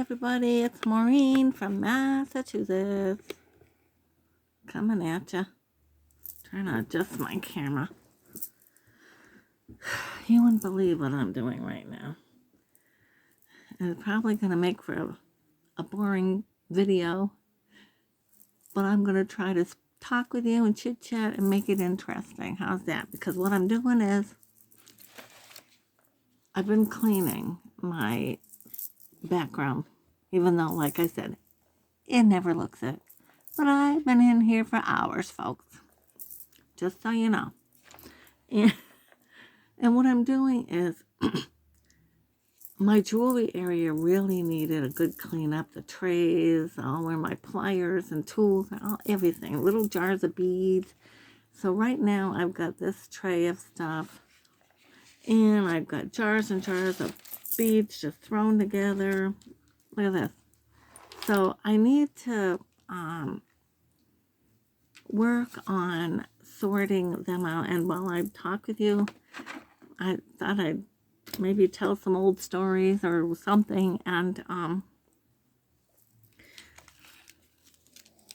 everybody, it's Maureen from Massachusetts. Coming at ya. Trying to adjust my camera. You wouldn't believe what I'm doing right now. It's probably going to make for a boring video, but I'm going to try to talk with you and chit chat and make it interesting. How's that? Because what I'm doing is I've been cleaning my background, even though, like I said, it never looks it. But I've been in here for hours, folks. Just so you know. And what I'm doing is my jewelry area really needed a good clean up. The trays, all where my pliers and tools, everything. Little jars of beads. So right now I've got this tray of stuff. And I've got jars and jars of beads just thrown together. Look at this. So I need to work on sorting them out. And while I talk with you, I thought I'd maybe tell some old stories or something and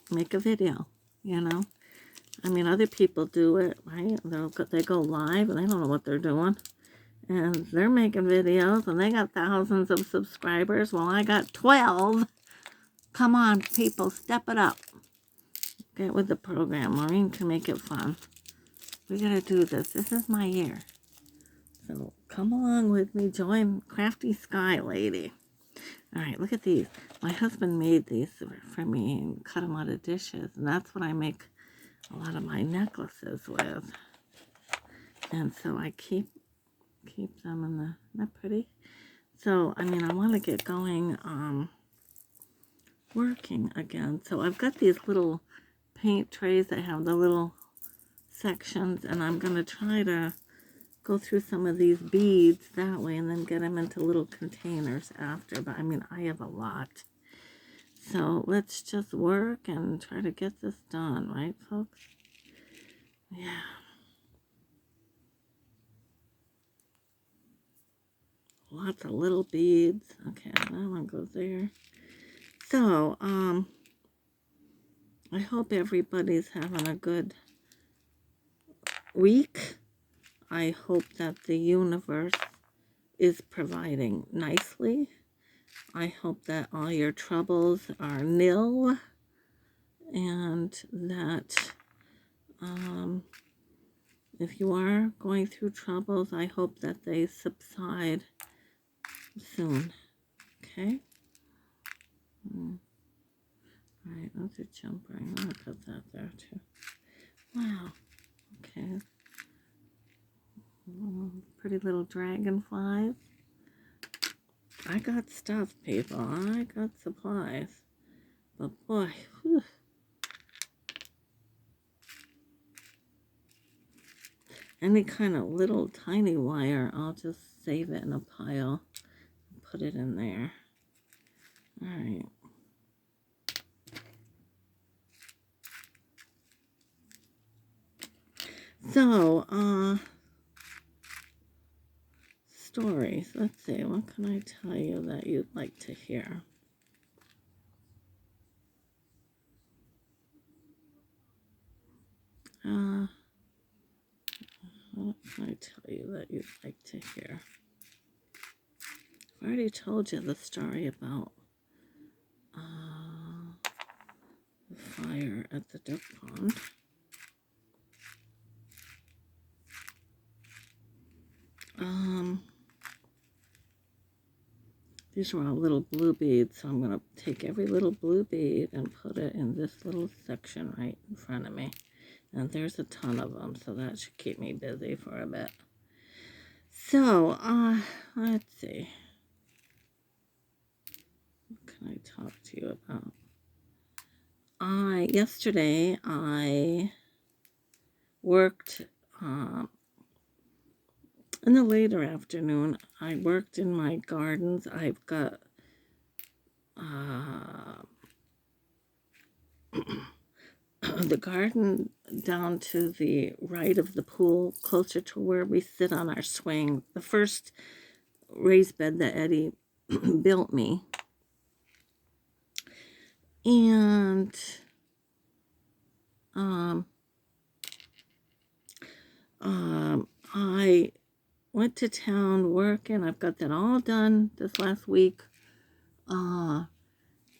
make a video, you know. I mean, other people do it, right? They go live and they don't know what they're doing. And they're making videos and they got thousands of subscribers. Well, I got 12. Come on, people, step it up. Get with the program. Maureen can make it fun. We got to do this. This is my year. So come along with me. Join Crafty Sky Lady. All right, look at these. My husband made these for me and cut them out of dishes. And that's what I make a lot of my necklaces with. And so I keep them in the, isn't that pretty? So, I mean, I want to get going working again. So I've got these little paint trays that have the little sections, and I'm going to try to go through some of these beads that way and then get them into little containers after. But I mean, I have a lot. So let's just work and try to get this done, right, folks? Yeah. Lots of little beads. Okay, that one goes there. So, I hope everybody's having a good week. I hope that the universe is providing nicely. I hope that all your troubles are nil and that if you are going through troubles, I hope that they subside soon. Okay? All right, that's a jumper. I'm going to put that there too. Wow. Okay. Pretty little dragonflies. I got stuff, people. I got supplies. But boy, whew. Any kind of little tiny wire, I'll just save it in a pile and put it in there. All right. So, stories. Let's see. What can I tell you that you'd like to hear? What can I tell you that you'd like to hear? I already told you the story about the fire at the duck pond. These are all little blue beads, so I'm going to take every little blue bead and put it in this little section right in front of me. And there's a ton of them, so that should keep me busy for a bit. So, let's see. What can I talk to you about? Yesterday, I worked, in the later afternoon, I worked in my gardens. I've got, the garden down to the right of the pool, closer to where we sit on our swing. The first raised bed that Eddie built me. And um, I went to town working. I've got that all done this last week. Uh,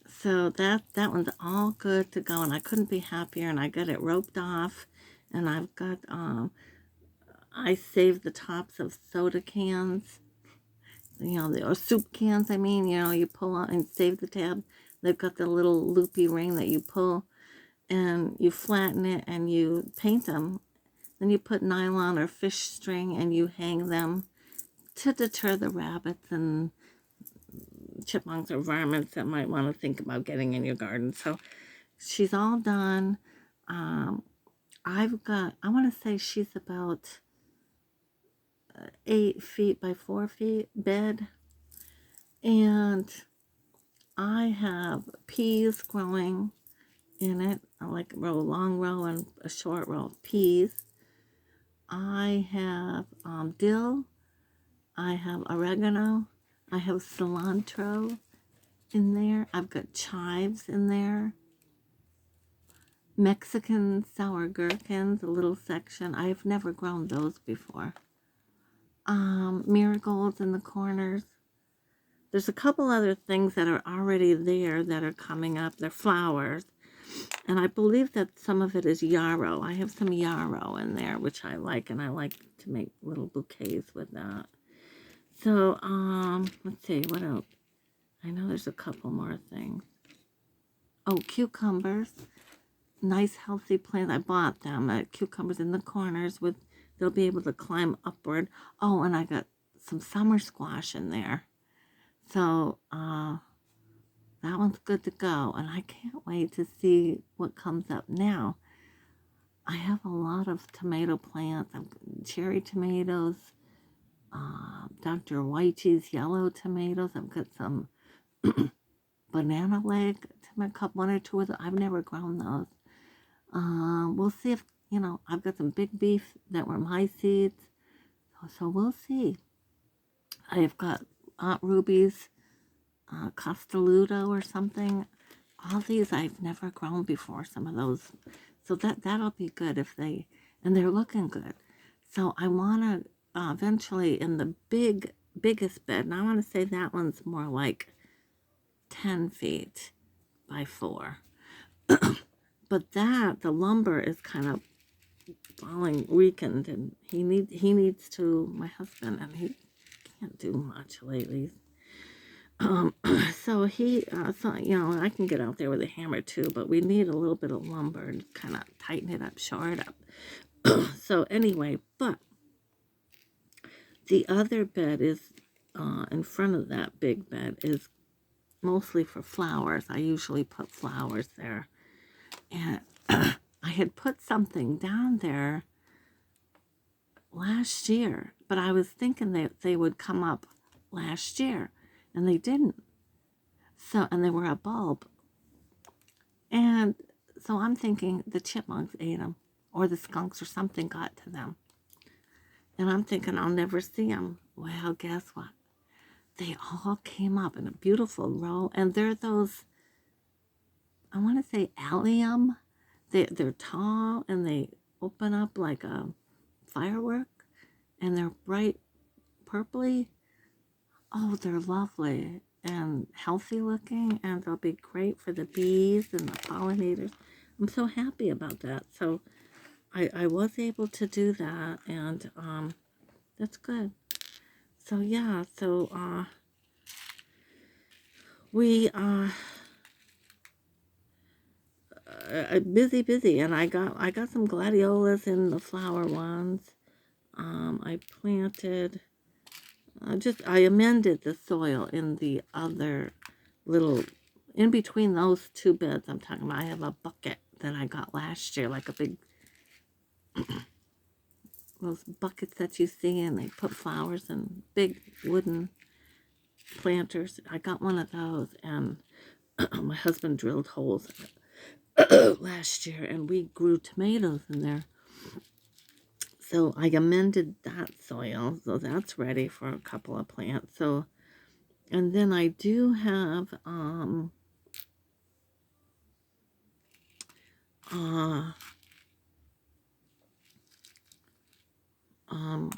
so that one's all good to go, and I couldn't be happier. And I got it roped off, and I've got I saved the tops of soda cans, or soup cans. I mean, you pull out and save the tab. They've got the little loopy ring that you pull, and you flatten it, and you paint them. Then you put nylon or fish string, and you hang them to deter the rabbits and chipmunks or varmints that might want to think about getting in your garden. So she's all done. I want to say she's about 8 feet by 4 feet bed. And I have peas growing in it, like a long row and a short row of peas. I have dill. I have oregano. I have cilantro in there. I've got chives in there. Mexican sour gherkins, a little section. I've never grown those before. Marigolds in the corners. There's a couple other things that are already there that are coming up. They're flowers. And I believe that some of it is yarrow. I have some yarrow in there, which I like, and I like to make little bouquets with that. So, let's see, what else? I know there's a couple more things. Oh, cucumbers. Nice, healthy plants. I bought them. Cucumbers in the corners they'll be able to climb upward. Oh, and I got some summer squash in there. So, that one's good to go. And I can't wait to see what comes up now. I have a lot of tomato plants. Cherry tomatoes. Dr. Whitey's yellow tomatoes. I've got some banana leg, one or two of them. I've never grown those. We'll see if, I've got some big beef that were my seeds. So we'll see. I've got Aunt Ruby's Castelludo or something. All these I've never grown before, some of those. So that'll be good and they're looking good. So I want to eventually in the biggest bed, and I want to say that one's more like 10 feet by 4. But the lumber is kind of falling, weakened, and he needs to, my husband, and he can't do much lately. So I can get out there with a hammer too, but we need a little bit of lumber and kind of tighten it up, shore it up. So anyway, but the other bed is in front of that big bed is mostly for flowers. I usually put flowers there. And I had put something down there last year, but I was thinking that they would come up last year, and they didn't. So, and they were a bulb. And so I'm thinking the chipmunks ate them, or the skunks or something got to them. And I'm thinking I'll never see them. Well, guess what? They all came up in a beautiful row, and they're those, I want to say allium. They're tall, and they open up like a firework, and they're bright purpley. Oh, they're lovely and healthy looking, and they'll be great for the bees and the pollinators. I'm so happy about that. So I was able to do that, and that's good. So yeah, we busy, and I got some gladiolas in the flower ones. I planted. I amended the soil in the other little, in between those two beds I'm talking about. I have a bucket that I got last year, like a big, those buckets that you see, and they put flowers in, big wooden planters. I got one of those, and my husband drilled holes in it last year, and we grew tomatoes in there. So I amended that soil, so that's ready for a couple of plants. So, and then I do have Uh, um,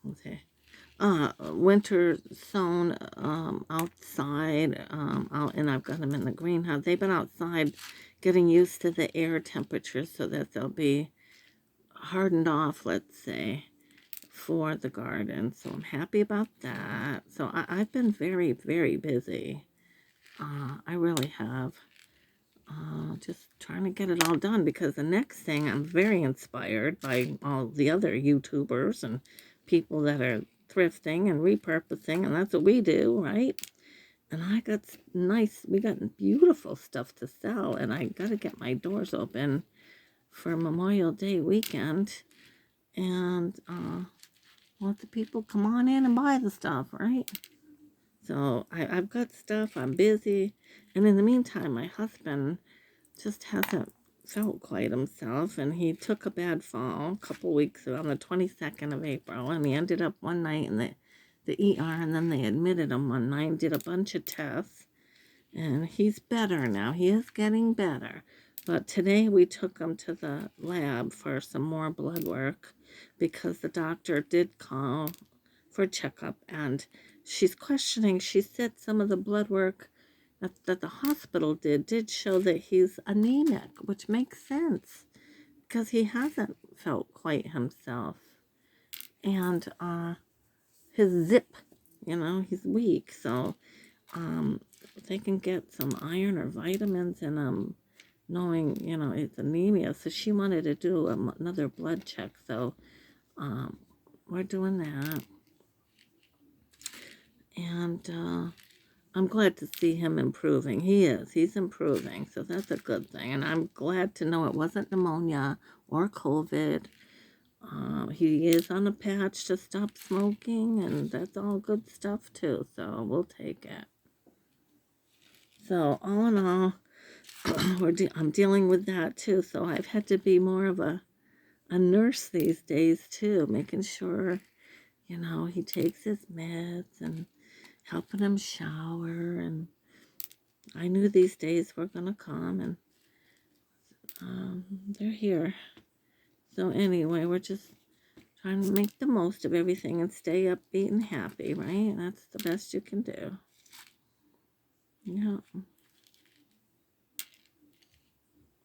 okay. Winter sown outside, out, and I've got them in the greenhouse. They've been outside getting used to the air temperature so that they'll be hardened off, let's say, for the garden. So I'm happy about that. So I've been very, very busy. I really have. Just trying to get it all done because the next thing, I'm very inspired by all the other YouTubers and people that are thrifting and repurposing, and that's what we do, right? And we got beautiful stuff to sell, and I got to get my doors open for Memorial Day weekend, and let the people come on in and buy the stuff, right? So I've got stuff, I'm busy, and in the meantime, my husband just hasn't felt quite himself, and he took a bad fall a couple weeks ago on the 22nd of April, and he ended up one night in the ER, and then they admitted him one night and did a bunch of tests, and he's better now. He is getting better. But today we took him to the lab for some more blood work because the doctor did call for a checkup, and she's questioning. She said some of the blood work that the hospital did show that he's anemic, which makes sense because he hasn't felt quite himself. And his zip, he's weak. So they can get some iron or vitamins in him, knowing, it's anemia. So she wanted to do another blood check. So we're doing that. And I'm glad to see him improving. He's improving, so that's a good thing. And I'm glad to know it wasn't pneumonia or COVID. He is on a patch to stop smoking, and that's all good stuff too, so we'll take it. So all in all, I'm dealing with that too, so I've had to be more of a nurse these days too, making sure, he takes his meds and helping him shower, and I knew these days were going to come, and they're here. So anyway, we're just trying to make the most of everything and stay upbeat and happy, right? That's the best you can do. Yeah.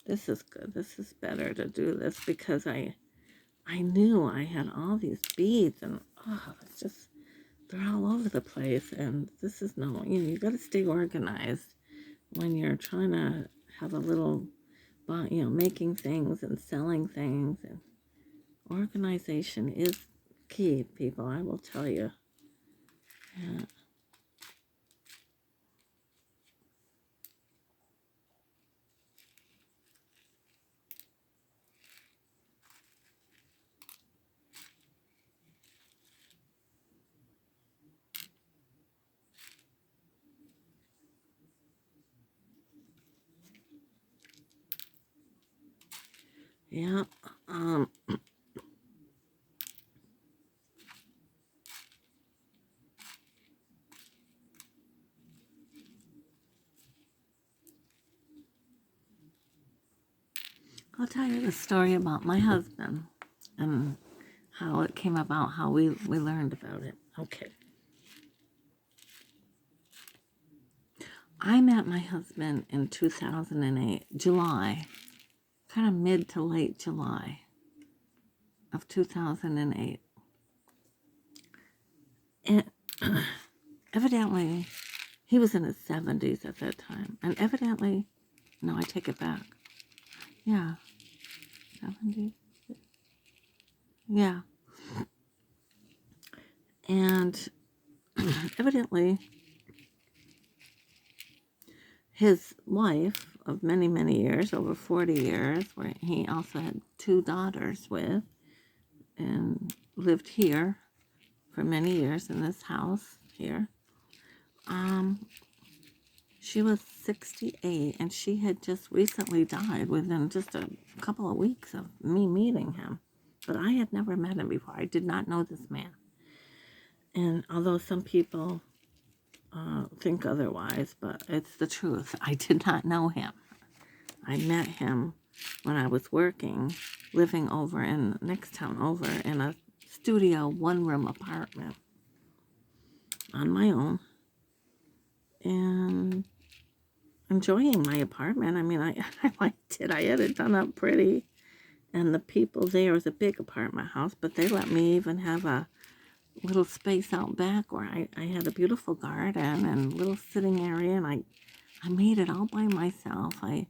This is good. This is better to do this because I knew I had all these beads, and it's just, they're all over the place, and this is no, you got to stay organized when you're trying to have a little, making things and selling things, and organization is key, people, I will tell you. Yeah. Yeah. I'll tell you the story about my husband and how it came about, how we learned about it. Okay. I met my husband in 2008, July, kind of mid to late July of 2008. And evidently, he was in his 70s at that time. And evidently, no, I take it back. Yeah, 70s. Yeah. And evidently, his wife of many, many years, over 40 years, where he also had 2 daughters with, and lived here for many years in this house here. She was 68, and she had just recently died within just a couple of weeks of me meeting him. But I had never met him before. I did not know this man. And although some people think otherwise, but it's the truth. I did not know him. I met him when I was living over in next town over in a studio 1-room apartment on my own and enjoying my apartment. I mean, I liked it. I had it done up pretty. And the people there, it was a big apartment house, but they let me even have a little space out back where I had a beautiful garden and a little sitting area, and I made it all by myself. I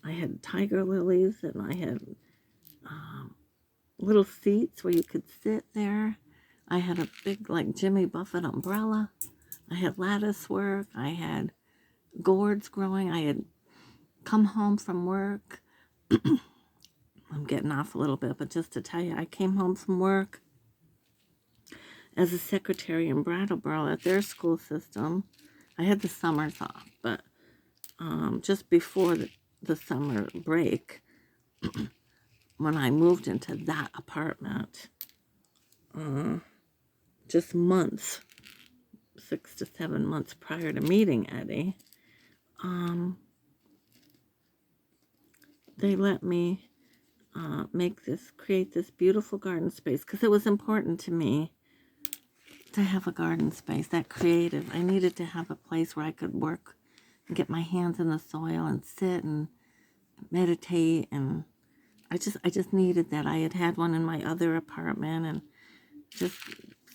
had tiger lilies, and I had little seats where you could sit there. I had a big, like, Jimmy Buffett umbrella. I had lattice work. I had gourds growing. I had come home from work. I'm getting off a little bit, but just to tell you, I came home from work as a secretary in Brattleboro at their school system. I had the summers off, but just before the summer break, when I moved into that apartment, just months, 6 to 7 months prior to meeting Eddie, they let me create this beautiful garden space, because it was important to me to have a garden space, that creative. I needed to have a place where I could work and get my hands in the soil and sit and meditate, and I just needed that. I had one in my other apartment, and just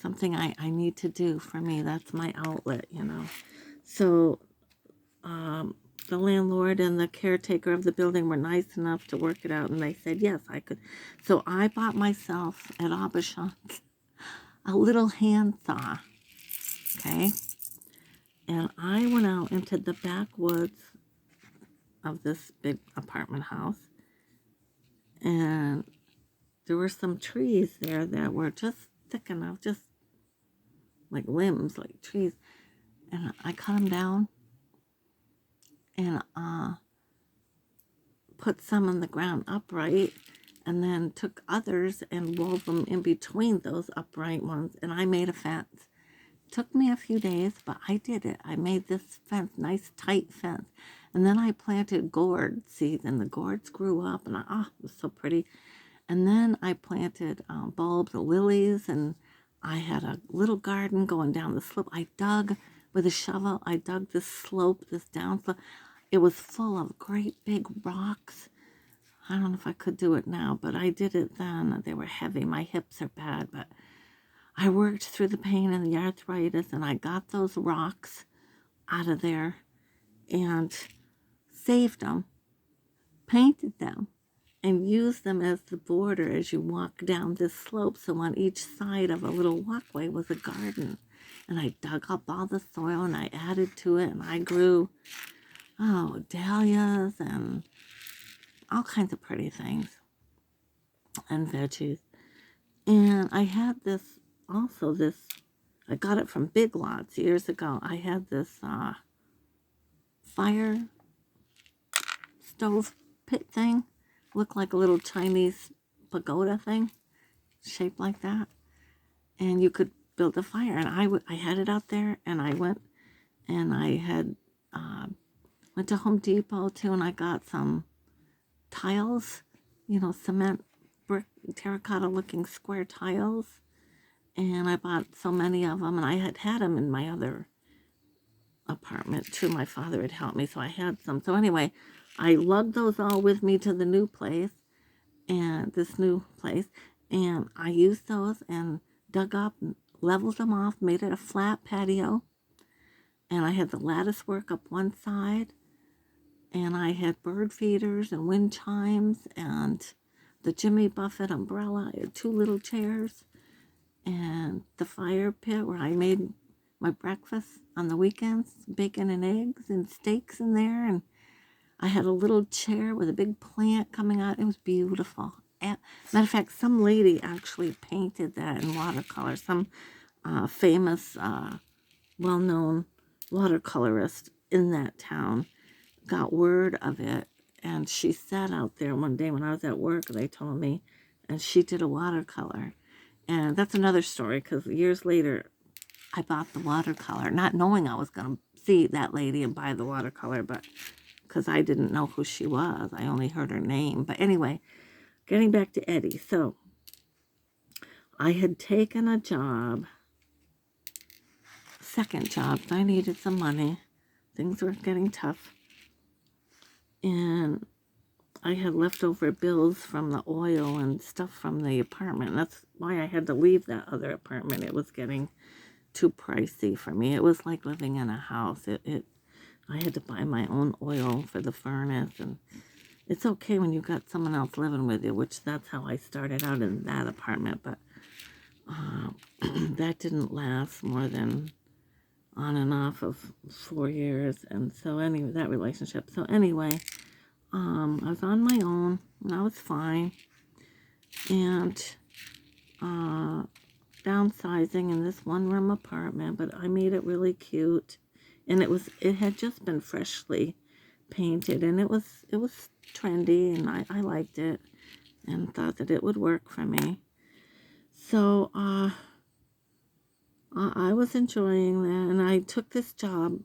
something I need to do for me. That's my outlet, you know. So the landlord and the caretaker of the building were nice enough to work it out, and they said yes, I could. So I bought myself at Aubuchon's a little handsaw, okay? And I went out into the backwoods of this big apartment house, and there were some trees there that were just thick enough, just like limbs, like trees, and I cut them down and put some in the ground upright, and then took others and wove them in between those upright ones, and I made a fence. Took me a few days, but I did it. I made this fence, nice tight fence, and then I planted gourd seeds, and the gourds grew up, and it was so pretty. And then I planted bulbs of lilies, and I had a little garden going down the slope. I dug with a shovel. I dug this slope, this down slope. It was full of great big rocks. I don't know if I could do it now, but I did it then. They were heavy. My hips are bad, but I worked through the pain and the arthritis, and I got those rocks out of there and saved them, painted them, and used them as the border as you walk down this slope. So on each side of a little walkway was a garden. And I dug up all the soil, and I added to it, and I grew, dahlias and all kinds of pretty things and veggies. And I had I got it from Big Lots years ago. I had this fire stove pit thing, looked like a little Chinese pagoda thing, shaped like that. And you could build a fire. And I had it out there, and I went and I had went to Home Depot too, and I got some tiles, cement brick terracotta looking square tiles, and I bought so many of them, and I had them in my other apartment too. My father had helped me, so I had some. So anyway, I lugged those all with me to the new place, and I used those and dug up, leveled them off, made it a flat patio, and I had the lattice work up one side, and I had bird feeders and wind chimes and the Jimmy Buffett umbrella. I had 2 little chairs and the fire pit where I made my breakfast on the weekends, bacon and eggs and steaks in there. And I had a little chair with a big plant coming out. It was beautiful. Matter of fact, some lady actually painted that in watercolor. Some famous, well-known watercolorist in that town got word of it, and she sat out there one day when I was at work, they told me, and she did a watercolor. And that's another story, because years later I bought the watercolor, not knowing I was going to see that lady and buy the watercolor, but because I didn't know who she was. I only heard her name. But anyway, getting back to Eddie. So I had taken a job, second job. I needed some money. Things were getting tough. And I had leftover bills from the oil and stuff from the apartment. That's why I had to leave that other apartment. It was getting too pricey for me. It was like living in a house. I had to buy my own oil for the furnace, and it's okay when you got someone else living with you, which that's how I started out in that apartment, but that didn't last more than on and off of 4 years, and so anyway, that relationship. So anyway, I was on my own, and I was fine, and downsizing in this one-room apartment, but I made it really cute, and it had just been freshly painted, and it was trendy, and I liked it, and thought that it would work for me. So I was enjoying that, and I took this job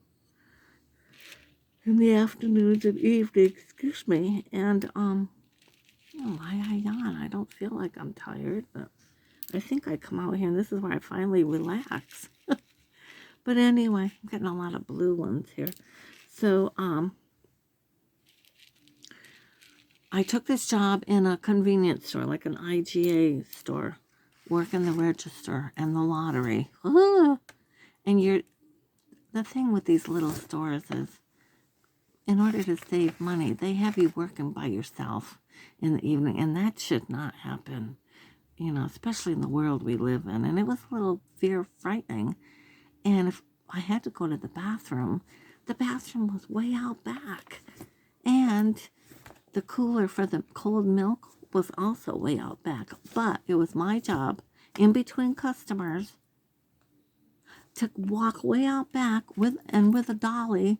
in the afternoons and evenings, excuse me, and why I yawn? I don't feel like I'm tired, but I think I come out here, and this is where I finally relax. But anyway, I'm getting a lot of blue ones here. So, I took this job in a convenience store, like an IGA store, working the register and the lottery. And the thing with these little stores is, in order to save money, they have you working by yourself in the evening, and that should not happen, especially in the world we live in. And it was a little frightening. And if I had to go to the bathroom was way out back. And the cooler for the cold milk was also way out back. But it was my job, in between customers, to walk way out back with a dolly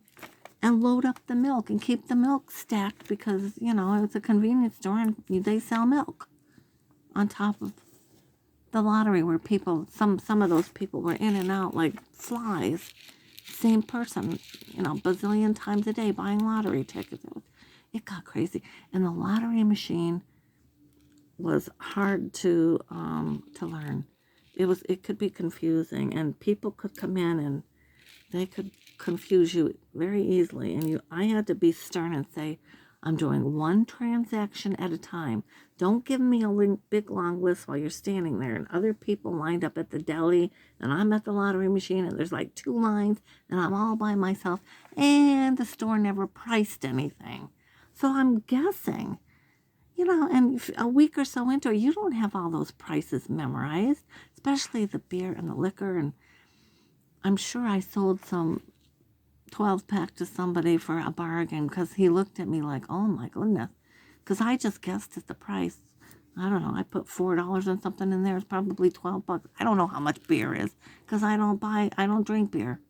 and load up the milk and keep the milk stacked because, it's a convenience store and they sell milk on top of the lottery where some of those people were in and out like flies. Same person, bazillion times a day buying lottery tickets. It got crazy. And the lottery machine was hard to learn. It could be confusing, and people could come in and they could confuse you very easily. And I had to be stern and say, I'm doing one transaction at a time. Don't give me a big long list while you're standing there and other people lined up at the deli and I'm at the lottery machine and there's like 2 lines and I'm all by myself and the store never priced anything. So I'm guessing, and a week or so into it, you don't have all those prices memorized, especially the beer and the liquor. And I'm sure I sold some 12-pack to somebody for a bargain because he looked at me like, oh my goodness, because I just guessed at the price. I don't know, I put $4 and something in there. It's probably $12. I don't know how much beer is because I don't drink beer.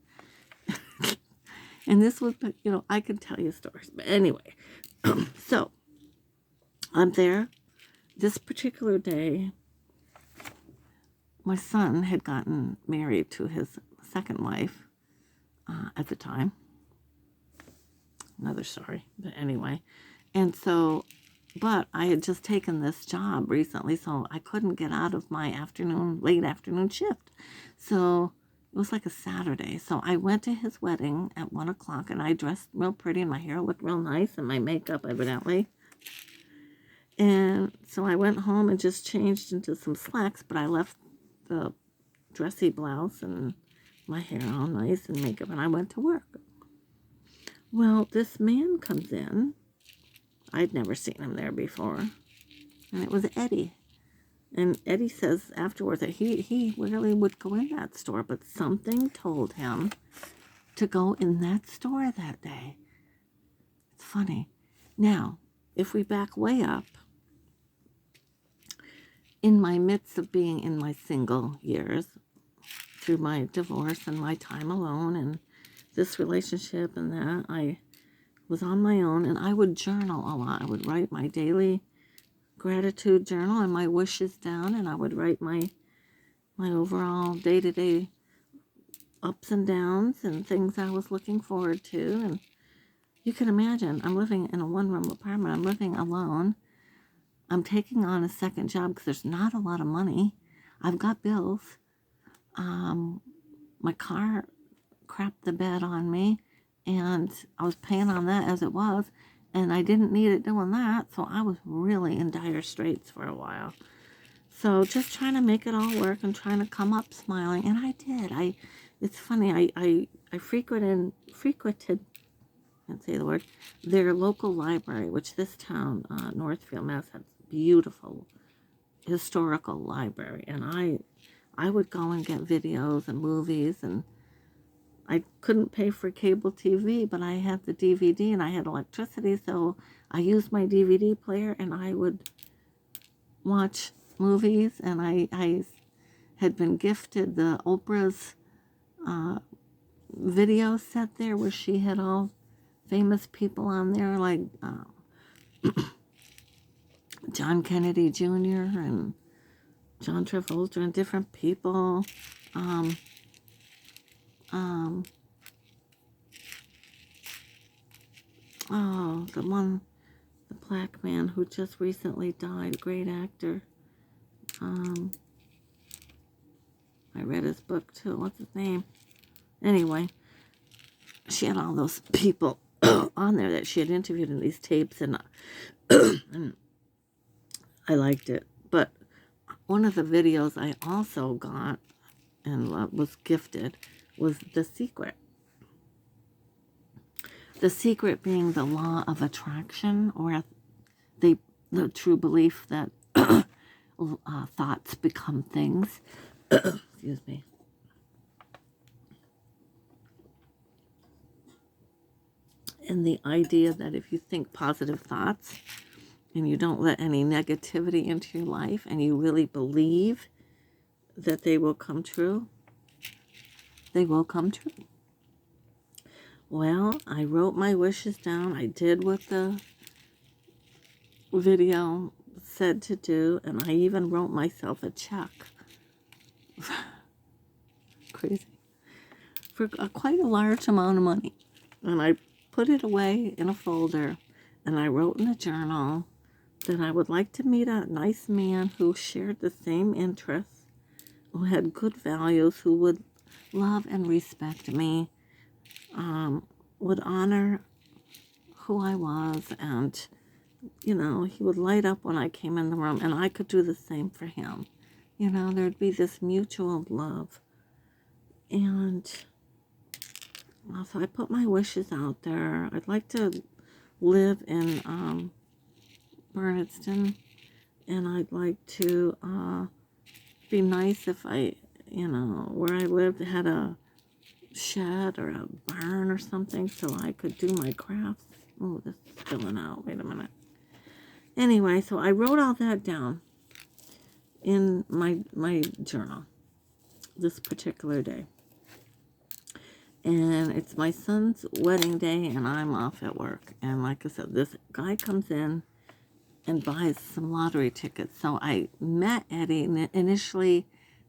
And this was, I could tell you stories, but anyway. So I'm there this particular day. My son had gotten married to his second wife at the time. Another story, but anyway. And so, but I had just taken this job recently, so I couldn't get out of my late afternoon shift. So it was like a Saturday. So I went to his wedding at 1 o'clock, and I dressed real pretty, and my hair looked real nice, and my makeup, evidently. And so I went home and just changed into some slacks, but I left the dressy blouse and my hair all nice and makeup, and I went to work. Well, this man comes in. I'd never seen him there before. And it was Eddie. And Eddie says afterwards that he really would go in that store, but something told him to go in that store that day. It's funny. Now, if we back way up, in my midst of being in my single years, through my divorce and my time alone and this relationship and that, I was on my own, and I would journal a lot. I would write my daily gratitude journal and my wishes down, and I would write my overall day-to-day ups and downs and things I was looking forward to. And you can imagine, I'm living in a one-room apartment. I'm living alone. I'm taking on a second job because there's not a lot of money. I've got bills. My car crapped the bed on me, and I was paying on that as it was, and I didn't need it doing that, so I was really in dire straits for a while. So just trying to make it all work and trying to come up smiling, and I did. It's funny, I frequented, can't say the word, their local library, which this town, Northfield, Mass, has beautiful historical library, and I would go and get videos and movies, and I couldn't pay for cable TV, but I had the DVD and I had electricity, so I used my DVD player and I would watch movies, and I had been gifted the Oprah's video set there where she had all famous people on there like John Kennedy Jr. and John Travolta and different people. Oh, the black man who just recently died, great actor. I read his book too. What's his name? Anyway, she had all those people on there that she had interviewed in these tapes, and, and I liked it. But one of the videos I also got and was gifted was The Secret. The Secret being the law of attraction, or the true belief that thoughts become things. Excuse me. And the idea that if you think positive thoughts and you don't let any negativity into your life and you really believe that they will come true, they will come true. Well, I wrote my wishes down. I did what the video said to do, and I even wrote myself a check. Crazy. For quite a large amount of money. And I put it away in a folder, and I wrote in a journal that I would like to meet a nice man who shared the same interests, who had good values, who would love and respect me, would honor who I was, and, you know, he would light up when I came in the room, and I could do the same for him. You know, there'd be this mutual love. And so I put my wishes out there. I'd like to live in Bernardston, and I'd like to be nice if I, you know, where I lived had a shed or a barn or something so I could do my crafts. Oh, this is spilling out. Wait a minute. Anyway, so I wrote all that down in my journal this particular day. And it's my son's wedding day, and I'm off at work. And like I said, this guy comes in and buys some lottery tickets. So I met Eddie initially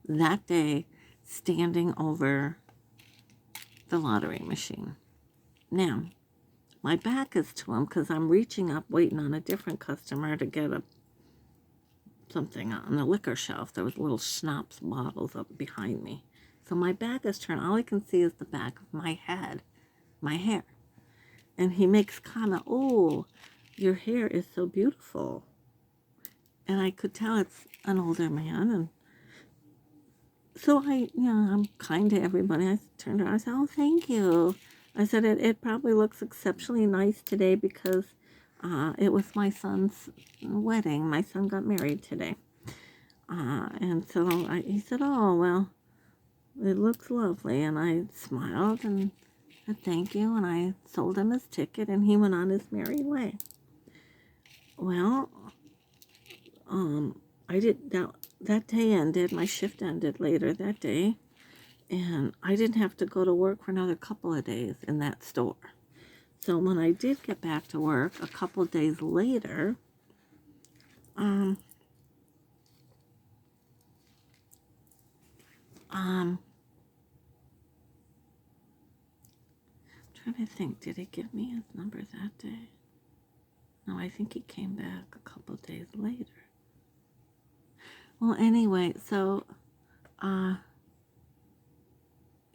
that day standing over the lottery machine. Now, my back is to him because I'm reaching up, waiting on a different customer to get something on the liquor shelf. There was little schnapps bottles up behind me. So my back is turned. All I can see is the back of my head, my hair. And he makes comment, "Oh, your hair is so beautiful." And I could tell it's an older man. And so I'm kind to everybody. I turned around, I said, "Oh, thank you." I said, it probably looks exceptionally nice today because it was my son's wedding. My son got married today. And so he said, "Oh, well, it looks lovely." And I smiled and said thank you, and I sold him his ticket, and he went on his merry way. Well, I did that day ended. My shift ended later that day, and I didn't have to go to work for another couple of days in that store. So when I did get back to work a couple of days later, trying to think, did he give me his number that day? No, I think he came back a couple days later. Well, anyway, so,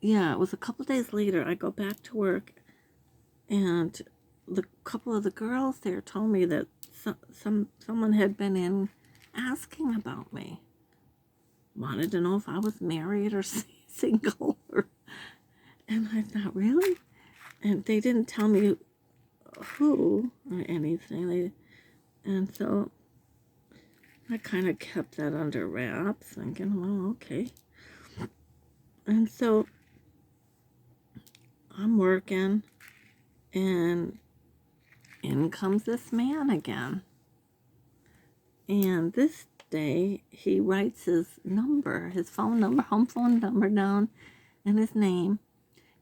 yeah, it was a couple days later. I go back to work, and the couple of the girls there told me that someone had been in asking about me. Wanted to know if I was married or single. And I thought, really? And they didn't tell me who or anything. And so I kind of kept that under wraps, thinking, well, okay. And so I'm working, and in comes this man again. And this day, he writes his number, his phone number, home phone number down, and his name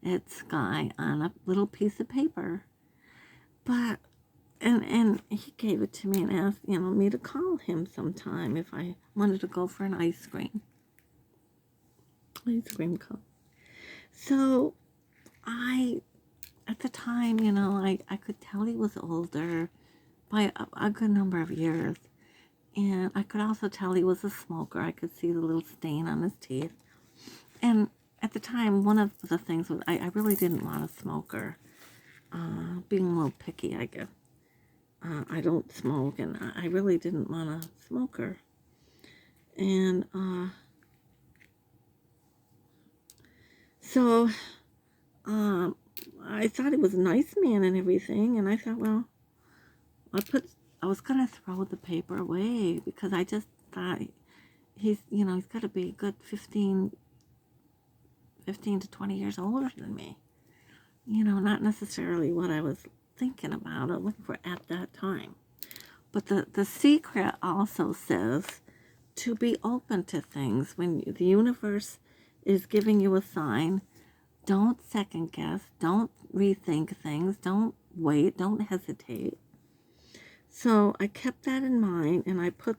at Sky on a little piece of paper. But, and he gave it to me and asked, me to call him sometime if I wanted to go for an ice cream cone. So at the time, I could tell he was older by a good number of years. And I could also tell he was a smoker. I could see the little stain on his teeth. And at the time, one of the things was I really didn't want a smoker. Being a little picky, I guess. I don't smoke, and I really didn't want a smoker. And so I thought he was a nice man and everything, and I thought, well, I was gonna throw the paper away because I just thought he's got to be a good 15 to 20 years older than me. Not necessarily what I was thinking about or looking for at that time. But the secret also says to be open to things. When the universe is giving you a sign, don't second guess, don't rethink things, don't wait, don't hesitate. So I kept that in mind, and I put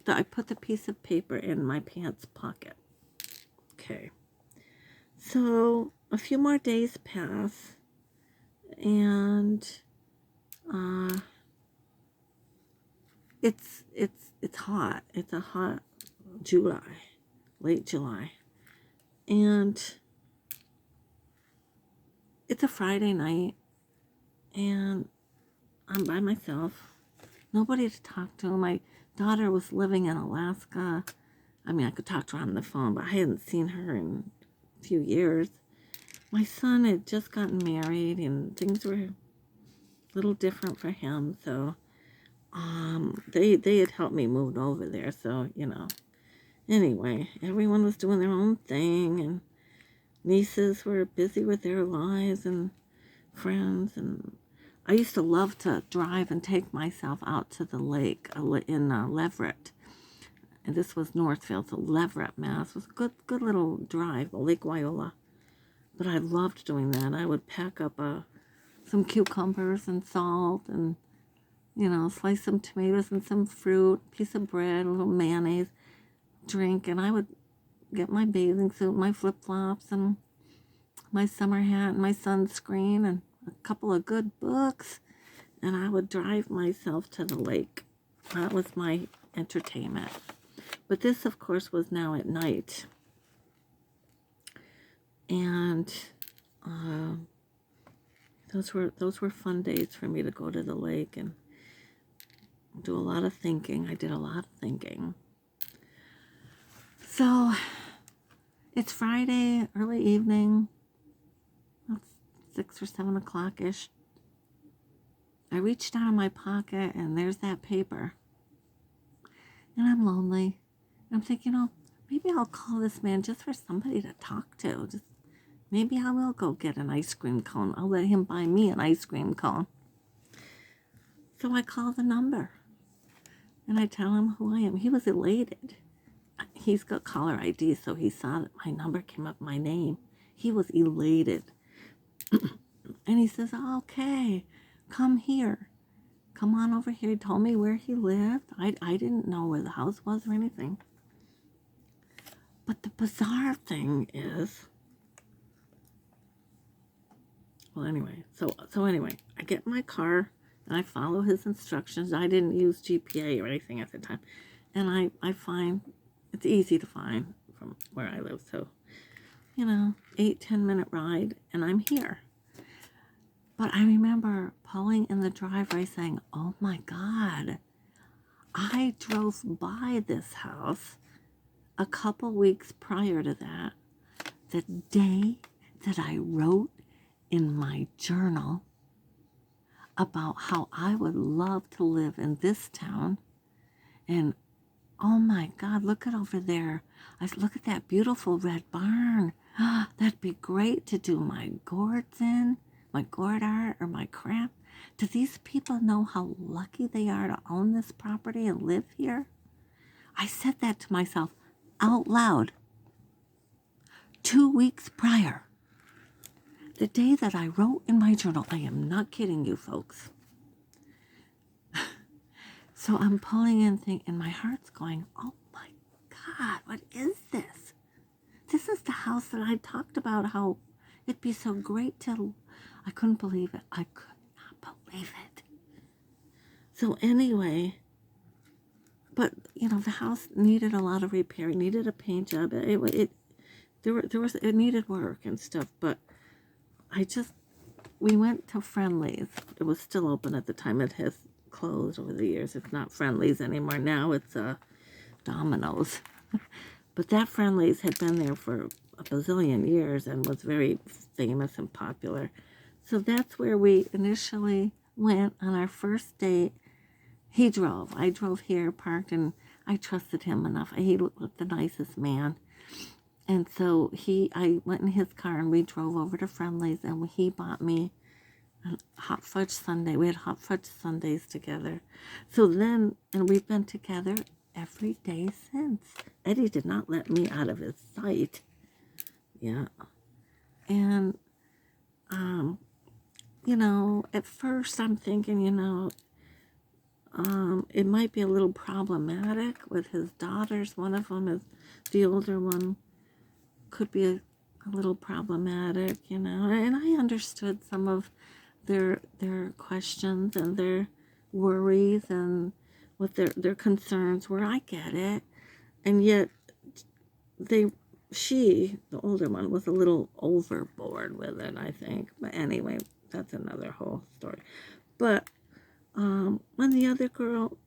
the piece of paper in my pants pocket. Okay. So a few more days pass, and it's hot. It's a hot late July, and it's a Friday night, and I'm by myself. Nobody to talk to. My daughter was living in Alaska. I mean, I could talk to her on the phone, but I hadn't seen her in a few years. My son had just gotten married, and things were a little different for him. So, they had helped me move over there. So, Anyway, everyone was doing their own thing, and nieces were busy with their lives and friends, and I used to love to drive and take myself out to the lake in Leverett. And this was Northfield, so Leverett, Mass. It was a good little drive, Lake Wyola. But I loved doing that. I would pack up some cucumbers and salt and, slice some tomatoes and some fruit, piece of bread, a little mayonnaise, drink. And I would get my bathing suit, my flip-flops, and my summer hat, and my sunscreen, and a couple of good books, and I would drive myself to the lake. That was my entertainment. But this, of course, was now at night. And those were fun days for me to go to the lake and do a lot of thinking. I did a lot of thinking. So it's Friday, early evening. 6 or 7 o'clock-ish. I reached down in my pocket, and there's that paper. And I'm lonely. I'm thinking, maybe I'll call this man just for somebody to talk to. Maybe I will go get an ice cream cone. I'll let him buy me an ice cream cone. So I call the number, and I tell him who I am. He was elated. He's got caller ID, so he saw that my number came up, my name. He was elated. And he says, okay, come here. Come on over here. He told me where he lived. I didn't know where the house was or anything. But the bizarre thing is, well, anyway, so anyway, I get in my car and I follow his instructions. I didn't use GPA or anything at the time. And I find, it's easy to find from where I live. So, 8-10 minute ride and I'm here. But I remember pulling in the driveway saying, oh my God, I drove by this house a couple weeks prior to that, the day that I wrote in my journal about how I would love to live in this town. And oh my God, look at over there. Look at that beautiful red barn. That'd be great to do my gourds in, my gourd art or my craft. Do these people know how lucky they are to own this property and live here? I said that to myself out loud 2 weeks prior. The day that I wrote in my journal, I am not kidding you folks. So I'm pulling in and my heart's going, oh my God, what is this? This is the house that I talked about, how it'd be so great I couldn't believe it. I could not believe it. So anyway, but the house needed a lot of repair. It needed a paint job. It needed work and stuff, but we went to Friendly's. It was still open at the time. It has closed over the years. It's not Friendly's anymore. Now it's Domino's. But that Friendly's had been there for a bazillion years and was very famous and popular. So that's where we initially went on our first date. He drove. I drove here, parked, and I trusted him enough. He looked the nicest man. And so I went in his car and we drove over to Friendly's and he bought me a hot fudge sundae. We had hot fudge sundaes together. So then, and we've been together every day since. Eddie did not let me out of his sight. Yeah. And, at first I'm thinking, it might be a little problematic with his daughters. One of them is the older one. Could be a little problematic, and I understood some of their questions and their worries and what their concerns were. I get it. And yet the older one, was a little overboard with it, I think. But anyway, that's another whole story. But when the other girl,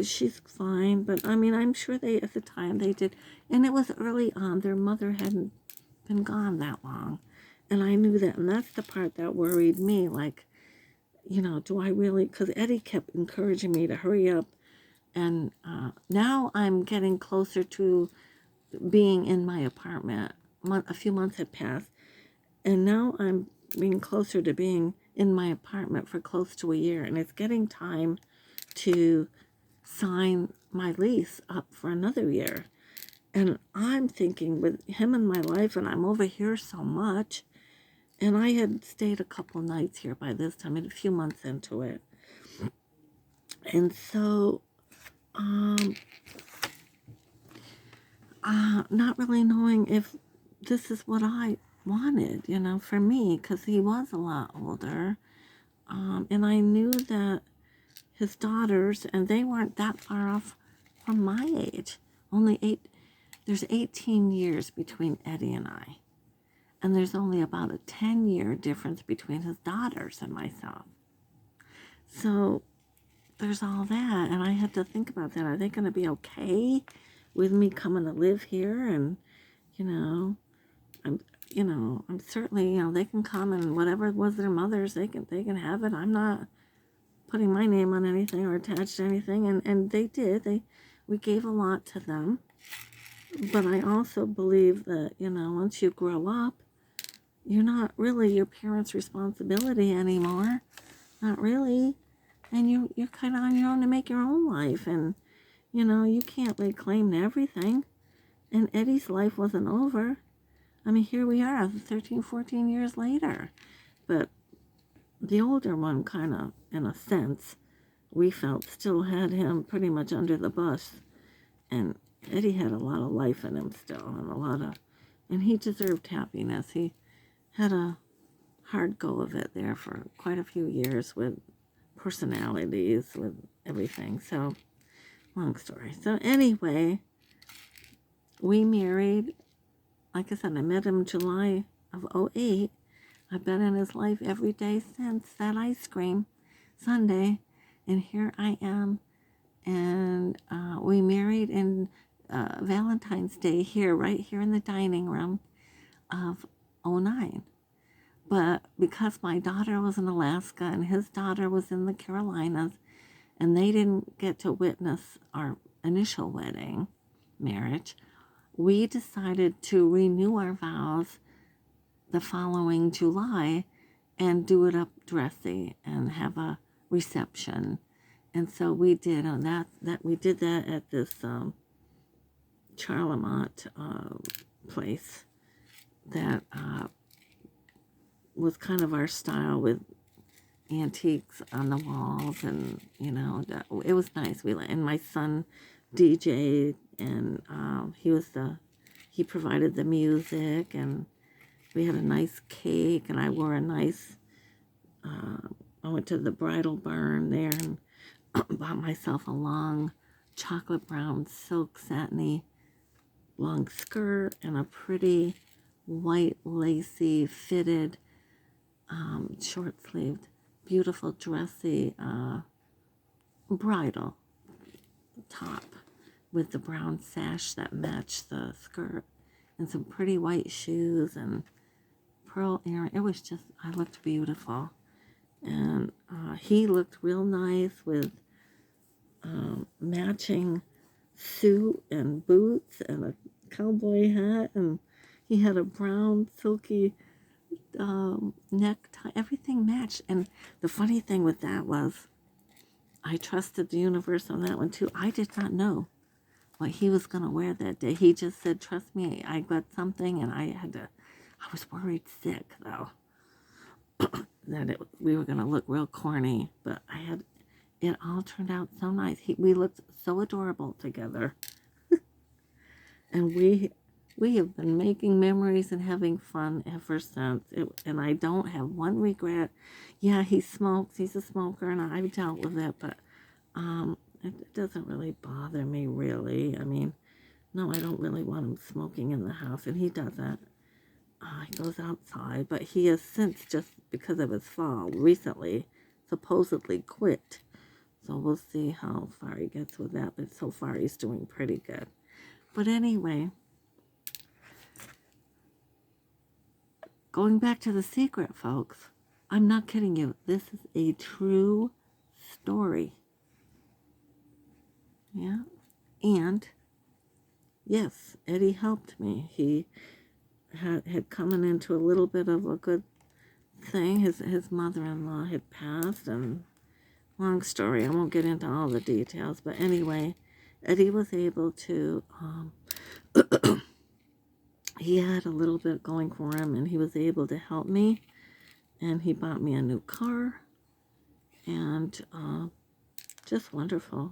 she's fine, but I'm sure at the time they did, and it was early on. Their mother hadn't been gone that long, and I knew that, and that's the part that worried me. Like, do I really? Because Eddie kept encouraging me to hurry up, and now I'm getting closer to being in my apartment. A few months had passed, and now I'm being closer to being in my apartment for close to a year, and it's getting time to sign my lease up for another year. And I'm thinking, with him in my life, and I'm over here so much, and I had stayed a couple nights here by this time, and a few months into it. And so, not really knowing if this is what I wanted, for me, because he was a lot older. And I knew that his daughters, and they weren't that far off from my age. There's 18 years between Eddie and I. And there's only about a 10-year difference between his daughters and myself. So there's all that, and I had to think about that. Are they going to be okay with me coming to live here? And, I'm certainly, they can come, and whatever was their mother's, they can have it. I'm not putting my name on anything or attached to anything, and they did. We gave a lot to them. But I also believe that, once you grow up, you're not really your parents' responsibility anymore. Not really. And you're kind of on your own to make your own life. And, you can't lay claim to everything. And Eddie's life wasn't over. Here we are 13, 14 years later. But the older one kind of, in a sense, we felt still had him pretty much under the bus. And Eddie had a lot of life in him still, and he deserved happiness. He had a hard go of it there for quite a few years with personalities, with everything. So, long story. So anyway, we married. Like I said, I met him July of '08. I've been in his life every day since that ice cream Sunday. And here I am. And we married in Valentine's Day here, right here in the dining room of '09. But because my daughter was in Alaska and his daughter was in the Carolinas, and they didn't get to witness our initial wedding marriage, we decided to renew our vows the following July and do it up dressy and have a reception. And so we did on that we did that at this Charlemont place that was kind of our style, with antiques on the walls, and it was nice. And my son DJ'd, and he provided the music, and we had a nice cake, and I wore a nice I went to the bridal barn there and bought myself a long chocolate brown silk satiny long skirt and a pretty white lacy fitted short-sleeved beautiful dressy bridal top with the brown sash that matched the skirt, and some pretty white shoes and pearl earring. It was just, I looked beautiful. And he looked real nice with matching suit and boots and a cowboy hat, and he had a brown silky necktie. Everything matched. And the funny thing with that was, I trusted the universe on that one too. I did not know what he was going to wear that day. He just said, trust me, I got something, and I was worried sick though that we were going to look real corny, but it all turned out so nice. We looked so adorable together. And we have been making memories and having fun ever since. And I don't have one regret. Yeah, he smokes. He's a smoker, and I've dealt with it, but it doesn't really bother me, really. I mean, no, I don't really want him smoking in the house, and he doesn't. He goes outside, but he has since, just because of his fall, recently supposedly quit. So we'll see how far he gets with that, but so far he's doing pretty good. But anyway, going back to The Secret, folks, I'm not kidding you. This is a true story. Yeah. And, yes, Eddie helped me. He had coming into a little bit of a good thing. His mother-in-law had passed, and long story. I won't get into all the details, but anyway, Eddie was able to, he had a little bit going for him, and he was able to help me, and he bought me a new car, and just wonderful.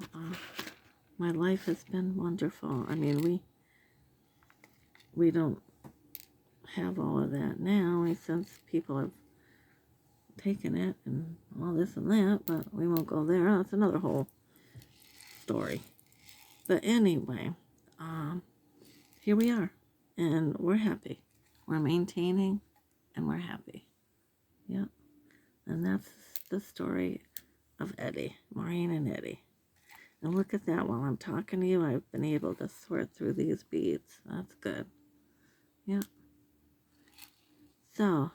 My life has been wonderful. I mean, we don't have all of that now, since people have taken it and all this and that, but we won't go there. That's another whole story. But anyway, here we are, and we're happy. We're maintaining, and we're happy. Yep. And that's the story of Eddie, Maureen and Eddie. And look at that, while I'm talking to you, I've been able to sort through these beads. That's good. Yep. So,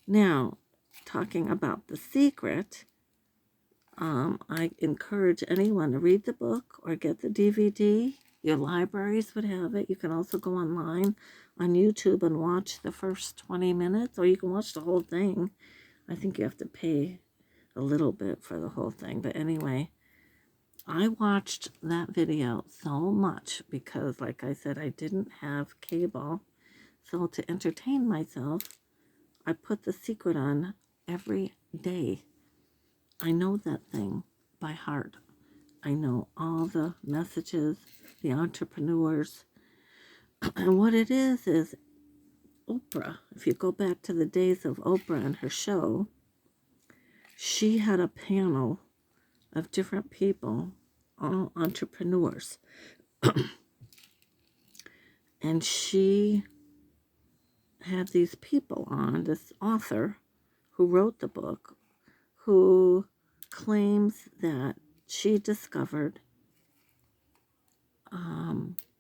now, talking about The Secret, I encourage anyone to read the book or get the DVD. Your libraries would have it. You can also go online on YouTube and watch the first 20 minutes, or you can watch the whole thing. I think you have to pay a little bit for the whole thing. But anyway, I watched that video so much because, like I said, I didn't have cable. So to entertain myself, I put The Secret on every day. I know that thing by heart. I know all the messages, the entrepreneurs. And what it is Oprah, if you go back to the days of Oprah and her show, she had a panel of different people, all entrepreneurs. And she had these people on, this author who wrote the book, who claims that she discovered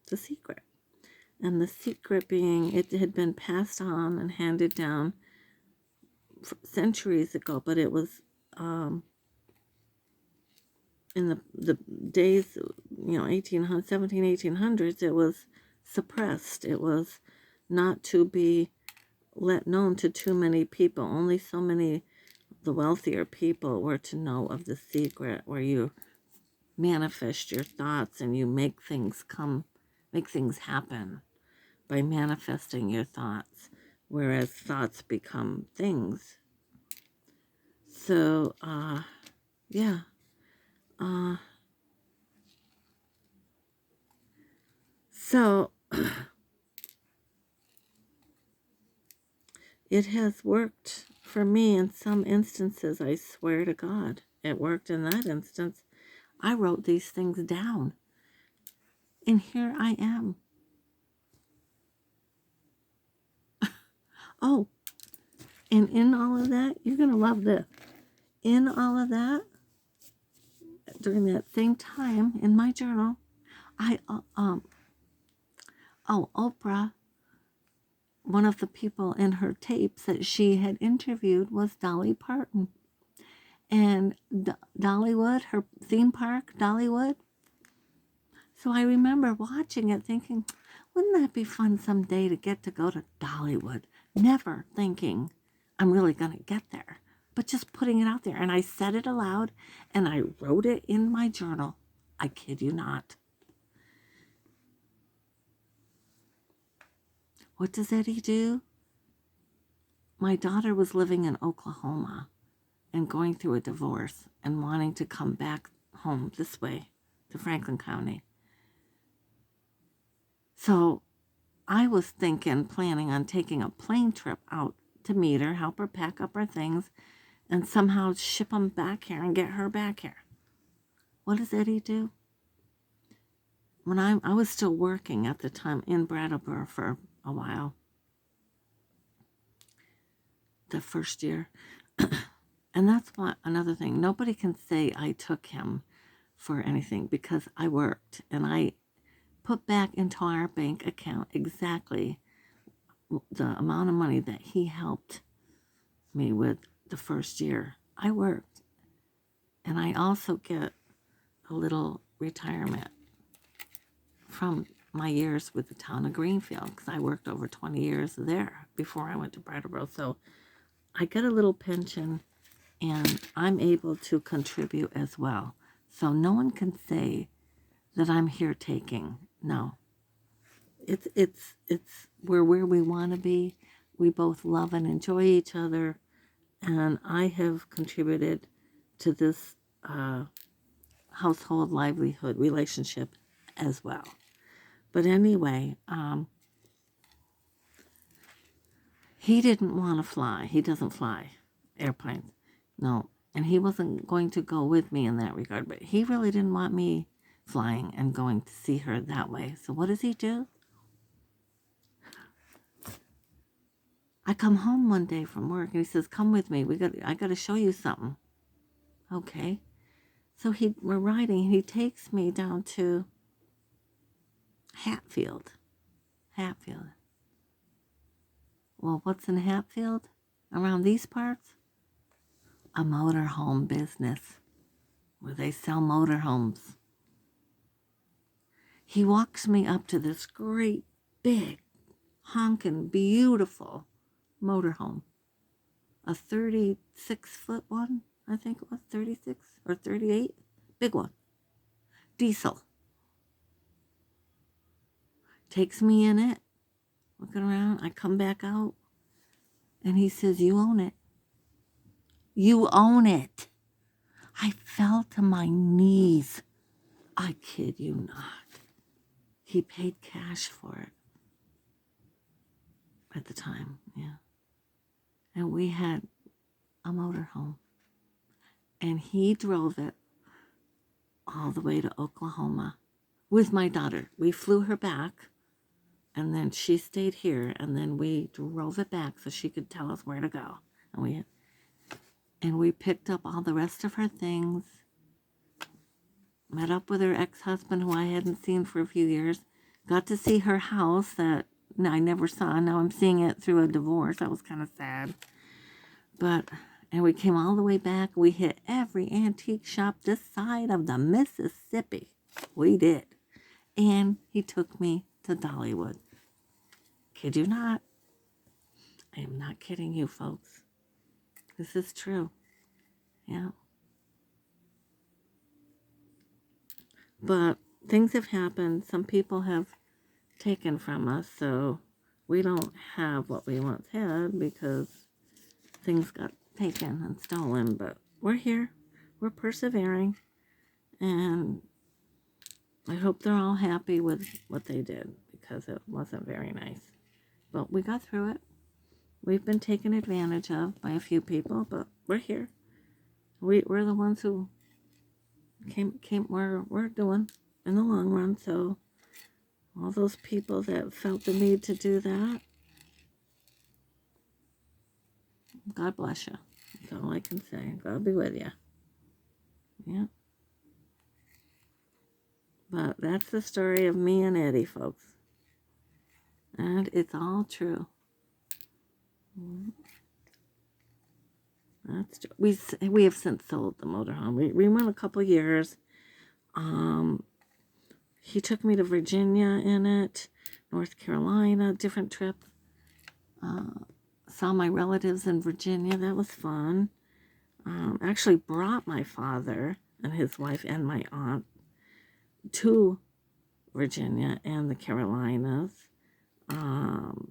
the secret. And the secret being it had been passed on and handed down centuries ago, but it was in the days, 1800, 1800s, it was suppressed. It was not to be let known to too many people. Only so many, the wealthier people, were to know of the secret, where you manifest your thoughts and you make things happen by manifesting your thoughts, whereas thoughts become things. So, yeah. So, it has worked for me in some instances, I swear to God. It worked in that instance. I wrote these things down. And here I am. Oh, and in all of that, you're going to love this. In all of that, during that same time in my journal, Oprah, one of the people in her tapes that she had interviewed was Dolly Parton. And Dollywood, her theme park, Dollywood. So I remember watching it thinking, wouldn't that be fun someday to get to go to Dollywood? Never thinking I'm really going to get there, but just putting it out there. And I said it aloud and I wrote it in my journal. I kid you not. What does Eddie do? My daughter was living in Oklahoma and going through a divorce and wanting to come back home this way to Franklin County. So I was planning on taking a plane trip out to meet her, help her pack up her things, and somehow ship them back here and get her back here. What does Eddie do? When I was still working at the time in Brattleboro for a while, the first year, and that's what another thing. Nobody can say I took him for anything because I worked and I put back into our bank account exactly the amount of money that he helped me with the first year. I worked. And I also get a little retirement from my years with the town of Greenfield because I worked over 20 years there before I went to Brattleboro. So I get a little pension and I'm able to contribute as well. So no one can say that I'm here taking. No. It's we're where we want to be. We both love and enjoy each other, and I have contributed to this household livelihood relationship as well. But anyway, he didn't want to fly. He doesn't fly airplanes. No. And he wasn't going to go with me in that regard, but he really didn't want me flying and going to see her that way. So what does he do? I come home one day from work and he says, come with me. I got to show you something. Okay. So we're riding. He takes me down to Hatfield. Well, what's in Hatfield? Around these parts? A motorhome business where they sell motorhomes. He walks me up to this great, big, honking, beautiful motorhome. A 36-foot one, I think it was 36 or 38. Big one. Diesel. Takes me in it. Looking around. I come back out. And he says, you own it. You own it. I fell to my knees. I kid you not. He paid cash for it. at the time, yeah. And we had a motorhome. And he drove it all the way to Oklahoma with my daughter. We flew her back, and then she stayed here, and then we drove it back so she could tell us where to go. And we picked up all the rest of her things, met up with her ex-husband, who I hadn't seen for a few years, got to see her house that I never saw. Now I'm seeing it through a divorce. That was kind of sad. And we came all the way back. We hit every antique shop this side of the Mississippi. We did. And he took me to Dollywood. Kid you not. I am not kidding you, folks. This is true. Yeah. But things have happened. Some people have taken from us, so we don't have what we once had because things got taken and stolen. But we're here. We're persevering. And I hope they're all happy with what they did because it wasn't very nice. But we got through it. We've been taken advantage of by a few people, but we're here. We're the ones who we're doing in the long run. So all those people that felt the need to do that, God bless you. That's all I can say. God be with you. Yeah. But that's the story of me and Eddie, folks. And it's all true. That's true. We have since sold the motorhome. We went a couple years. He took me to Virginia in it, North Carolina, different trip. Saw my relatives in Virginia. That was fun. Actually brought my father and his wife and my aunt to Virginia and the Carolinas.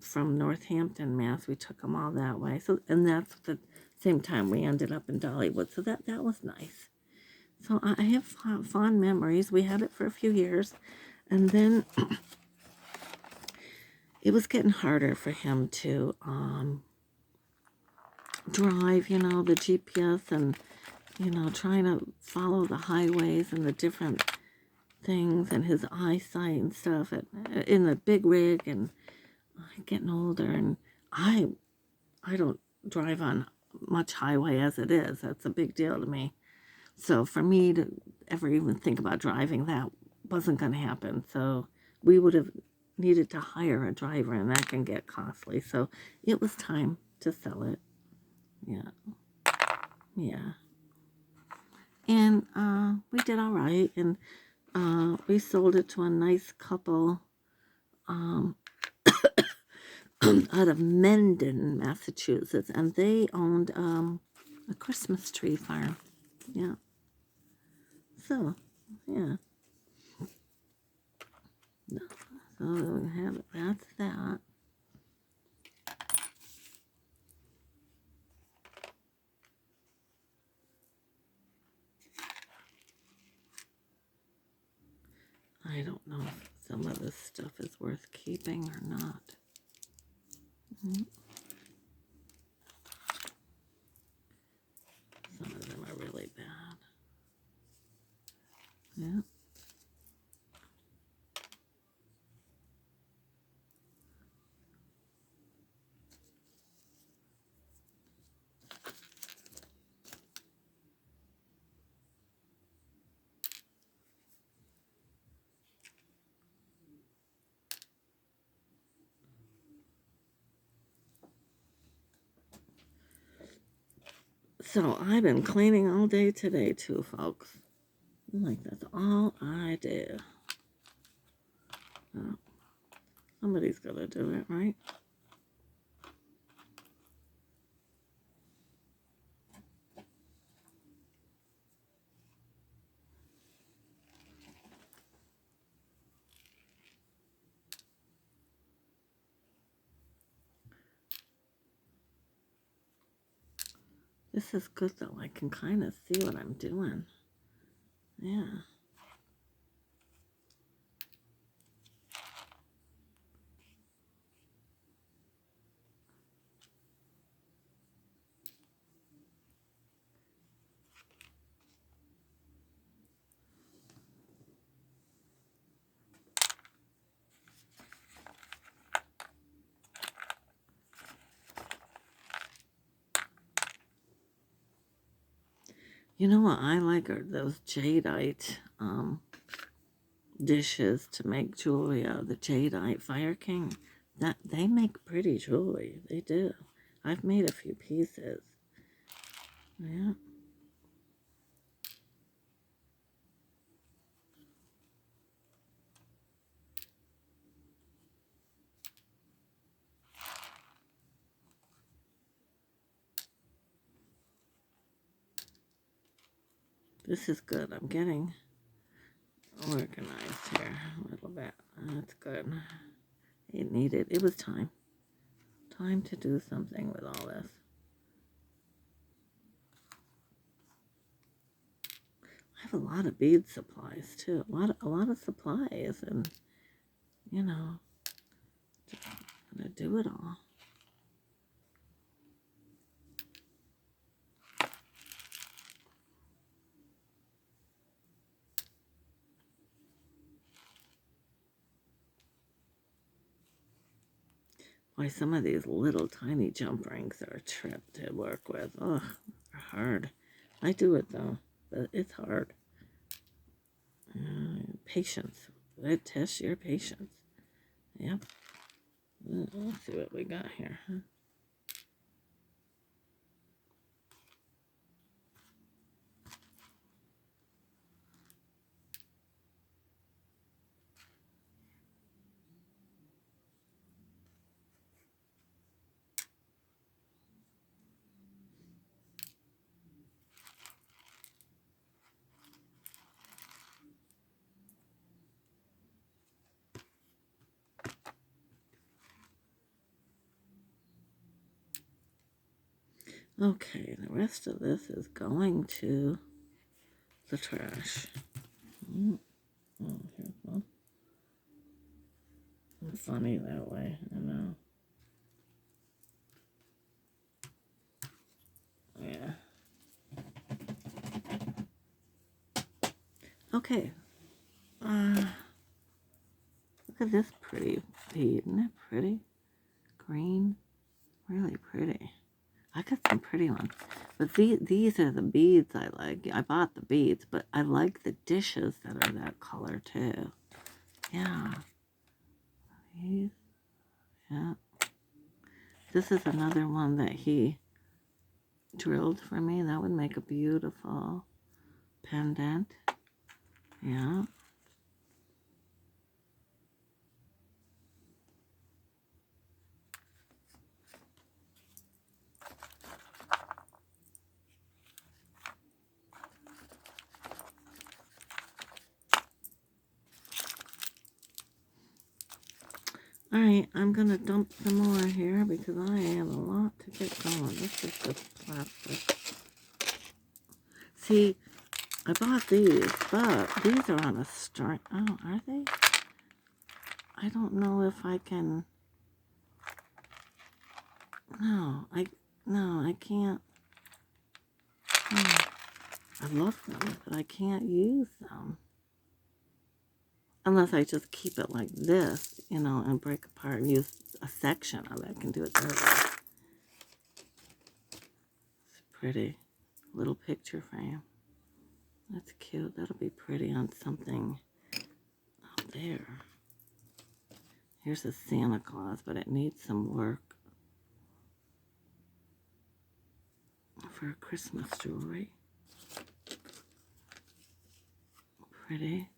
From Northampton, Mass. We took them all that way. So, and that's the same time we ended up in Dollywood. So that was nice. So I have fond memories. We had it for a few years, and then it was getting harder for him to drive. The GPS and trying to follow the highways and the different things and his eyesight and stuff in the big rig and getting older, and I don't drive on much highway as it is. That's a big deal to me. So for me to ever even think about driving, that wasn't going to happen. So we would have needed to hire a driver, and that can get costly. So it was time to sell it. Yeah. And we did all right, and we sold it to a nice couple out of Mendon, Massachusetts, and they owned a Christmas tree farm. Yeah. So, yeah. So we have that's that. I don't know if some of this stuff is worth keeping or not. Some of them are really bad. Yeah. So I've been cleaning all day today too, folks. Like that's all I do. Oh, somebody's gonna do it, right? This is good though. I can kind of see what I'm doing. Yeah. You know what I like are those jadeite dishes to make jewelry out of. The jadeite Fire King. That they make pretty jewelry. They do. I've made a few pieces. Yeah. This is good. I'm getting organized here a little bit. That's good. It was time. Time to do something with all this. I have a lot of bead supplies too. A lot of supplies, and you know, just gonna do it all. Why some of these little tiny jump rings are a trip to work with. Oh, they're hard. I do it though, but it's hard. Patience. It tests your patience. Yep. Let's see what we got here. Okay, the rest of this is going to the trash. Oh, here's one. It's funny that way, I know. Yeah. Okay. Look at this pretty bead. Isn't it pretty? Green. Really pretty. I got some pretty ones. But these are the beads I like. I bought the beads, but I like the dishes that are that color too. Yeah. These. Yeah. This is another one that he drilled for me. That would make a beautiful pendant. Yeah. All right, I'm going to dump some more here because I have a lot to get going. This is just plastic. See, I bought these, but these are on a string. Oh, are they? I don't know if I can. No, I can't. I love them, but I can't use them. Unless I just keep it like this, you know, and break apart and use a section of it. I can do it that way. It's pretty. Little picture frame. That's cute. That'll be pretty on something out there. Here's a Santa Claus, but it needs some work for Christmas jewelry. Pretty.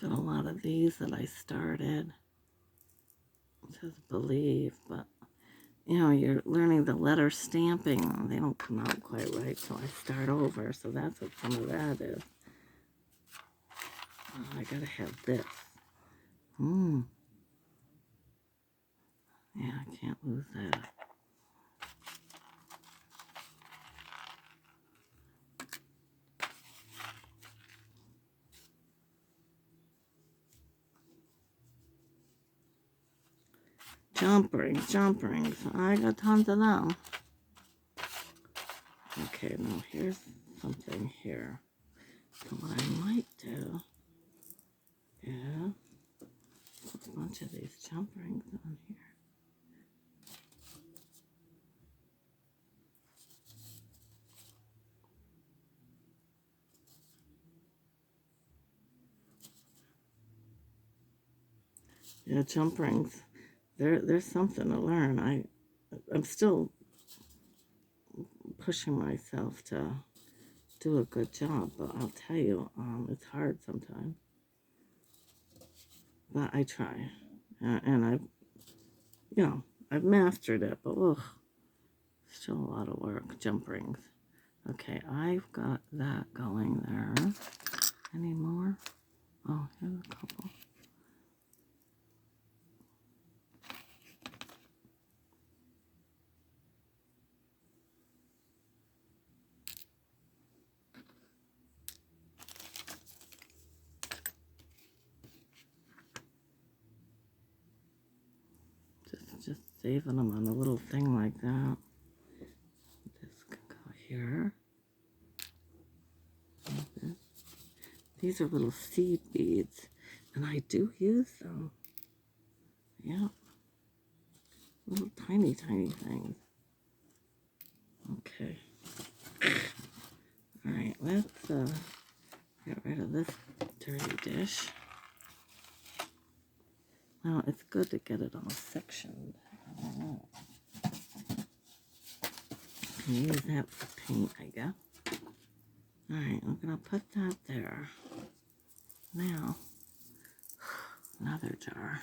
Got a lot of these that I started. It says believe, but you know, you're learning the letter stamping. They don't come out quite right, so I start over. So that's what some of that is. Oh, I gotta have this. Yeah, I can't lose that. Jump rings, jump rings. I got tons of them. Okay, now here's something here. So what I might do is put a bunch of these jump rings on here. Yeah, jump rings. There's something to learn. I'm still pushing myself to do a good job, but I'll tell you, it's hard sometimes. But I try, and I've mastered it. But ugh, still a lot of work. Jump rings. Okay, I've got that going there. Any more? Oh, here's a couple. Just saving them on a little thing like that. This can go here. These are little seed beads, and I do use them. Yeah, little tiny, tiny things. Okay. All right, let's get rid of this dirty dish. Now, it's good to get it all sectioned. Can use that for paint, I guess. All right, I'm gonna put that there. Now, another jar.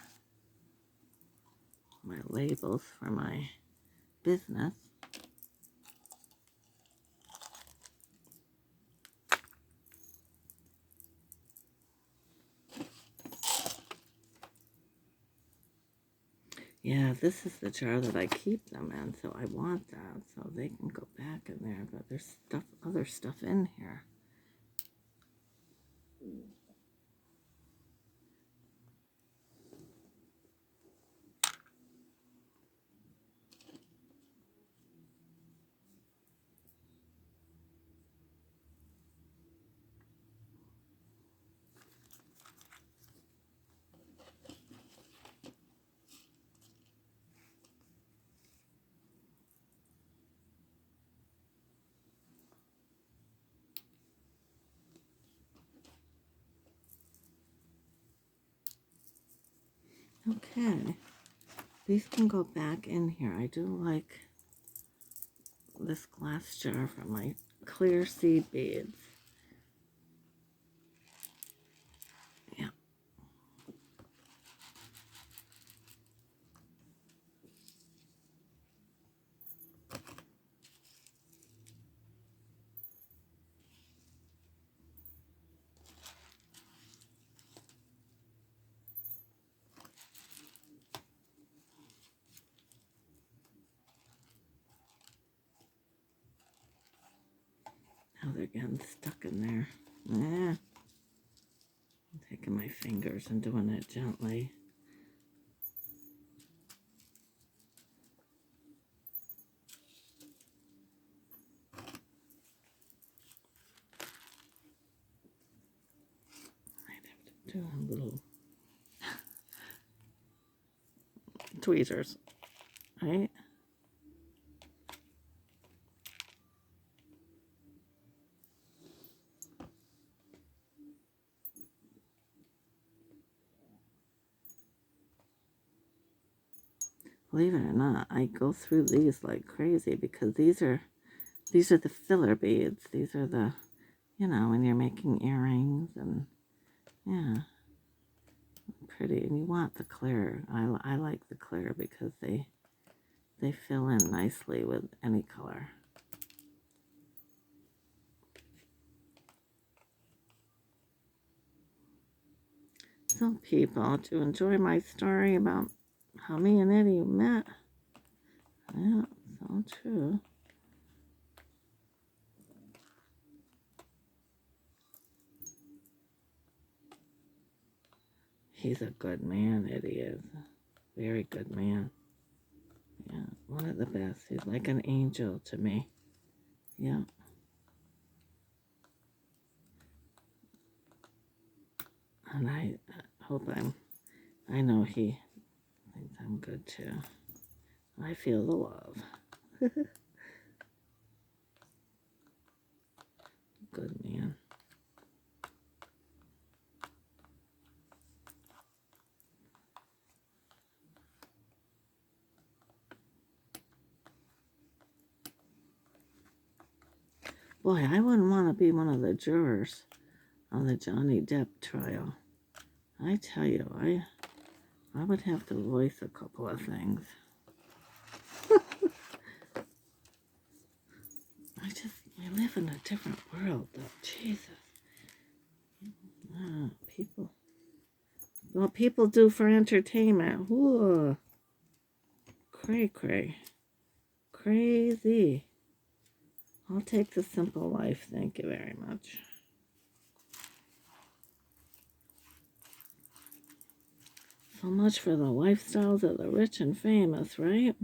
My labels for my business. Yeah, this is the jar that I keep them in, so I want that so they can go back in there. But there's other stuff in here. Okay, these can go back in here. I do like this glass jar for my clear seed beads. Yeah. Now they're getting stuck in there. Yeah. I'm taking my fingers and doing it gently. I'd have to do a little tweezers, right? Believe it or not, I go through these like crazy because these are the filler beads. These are the, when you're making earrings and yeah, pretty. And you want the clear. I like the clear because they fill in nicely with any color. So people, to enjoy my story about how me and Eddie met. Yeah, so true. He's a good man, Eddie is. Very good man. Yeah, one of the best. He's like an angel to me. Yeah. And I hope I know he thinks I'm good too. I feel the love. Good man. Boy, I wouldn't want to be one of the jurors on the Johnny Depp trial. I tell you, I would have to voice a couple of things. We live in a different world, though. Jesus. People. What people do for entertainment. Whoa. Cray. Crazy. I'll take the simple life. Thank you very much. So much for the lifestyles of the rich and famous, right?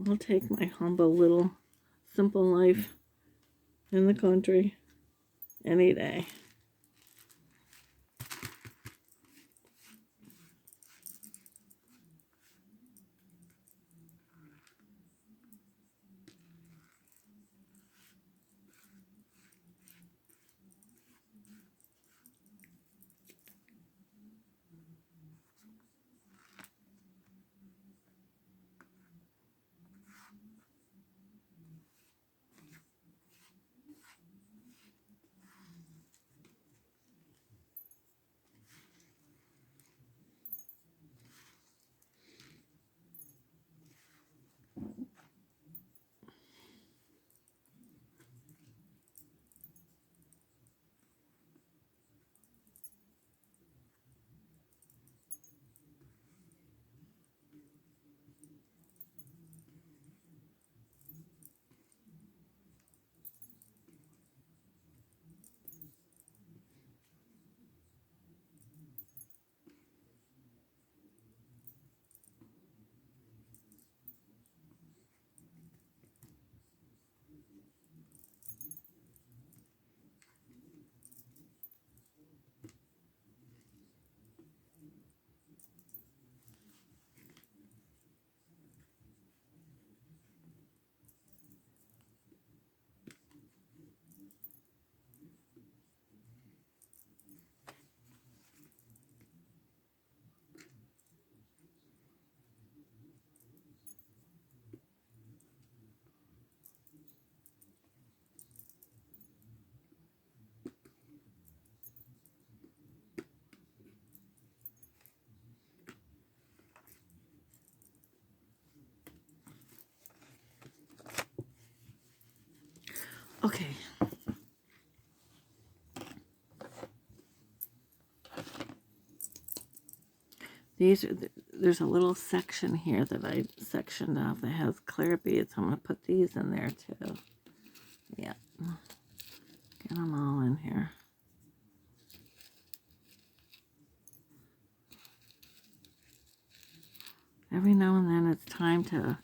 I'll take my humble little simple life in the country any day. Okay. There's a little section here that I sectioned off that has clear beads. I'm going to put these in there too. Yeah. Get them all in here. Every now and then it's time to,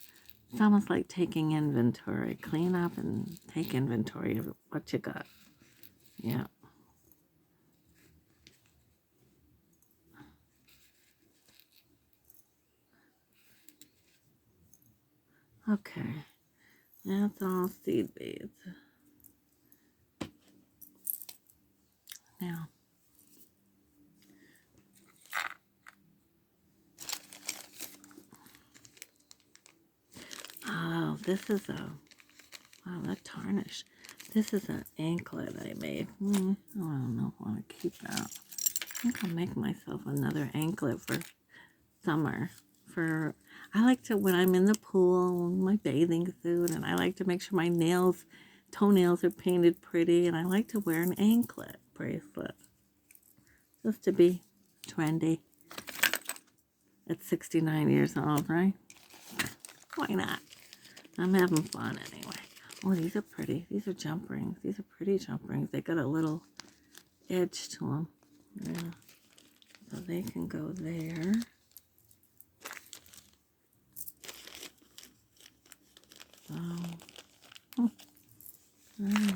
it's almost like taking inventory. Clean up and take inventory of what you got. Yeah. Okay. That's all seed beads. Now, oh, this is wow, that tarnish. This is an anklet I made. I don't know if I want to keep that. I think I'll make myself another anklet for summer. I like to, when I'm in the pool, in my bathing suit, and I like to make sure my toenails are painted pretty, and I like to wear an anklet bracelet. Just to be trendy. At 69 years old, right? Why not? I'm having fun anyway. Oh, these are pretty. These are jump rings. These are pretty jump rings. They got a little edge to them. Yeah. So they can go there. So, oh, God.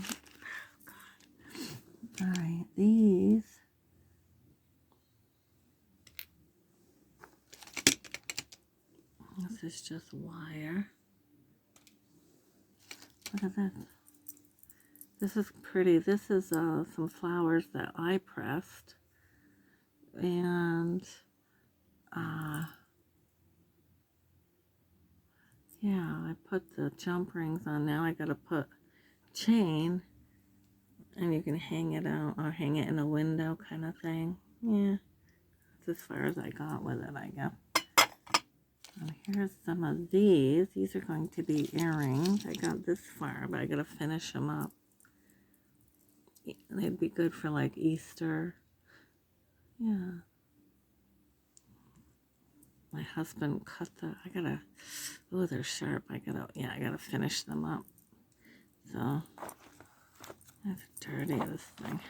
is just wire. Look at this. This is pretty. This is some flowers that I pressed. And, yeah, I put the jump rings on. Now I gotta put chain. And you can hang it out or hang it in a window kind of thing. Yeah, that's as far as I got with it, I guess. And here's some of these. These are going to be earrings. I got this far, but I gotta finish them up. They'd be good for like Easter. Yeah. My husband cut I gotta, oh, they're sharp. I gotta finish them up. So, that's dirty, this thing.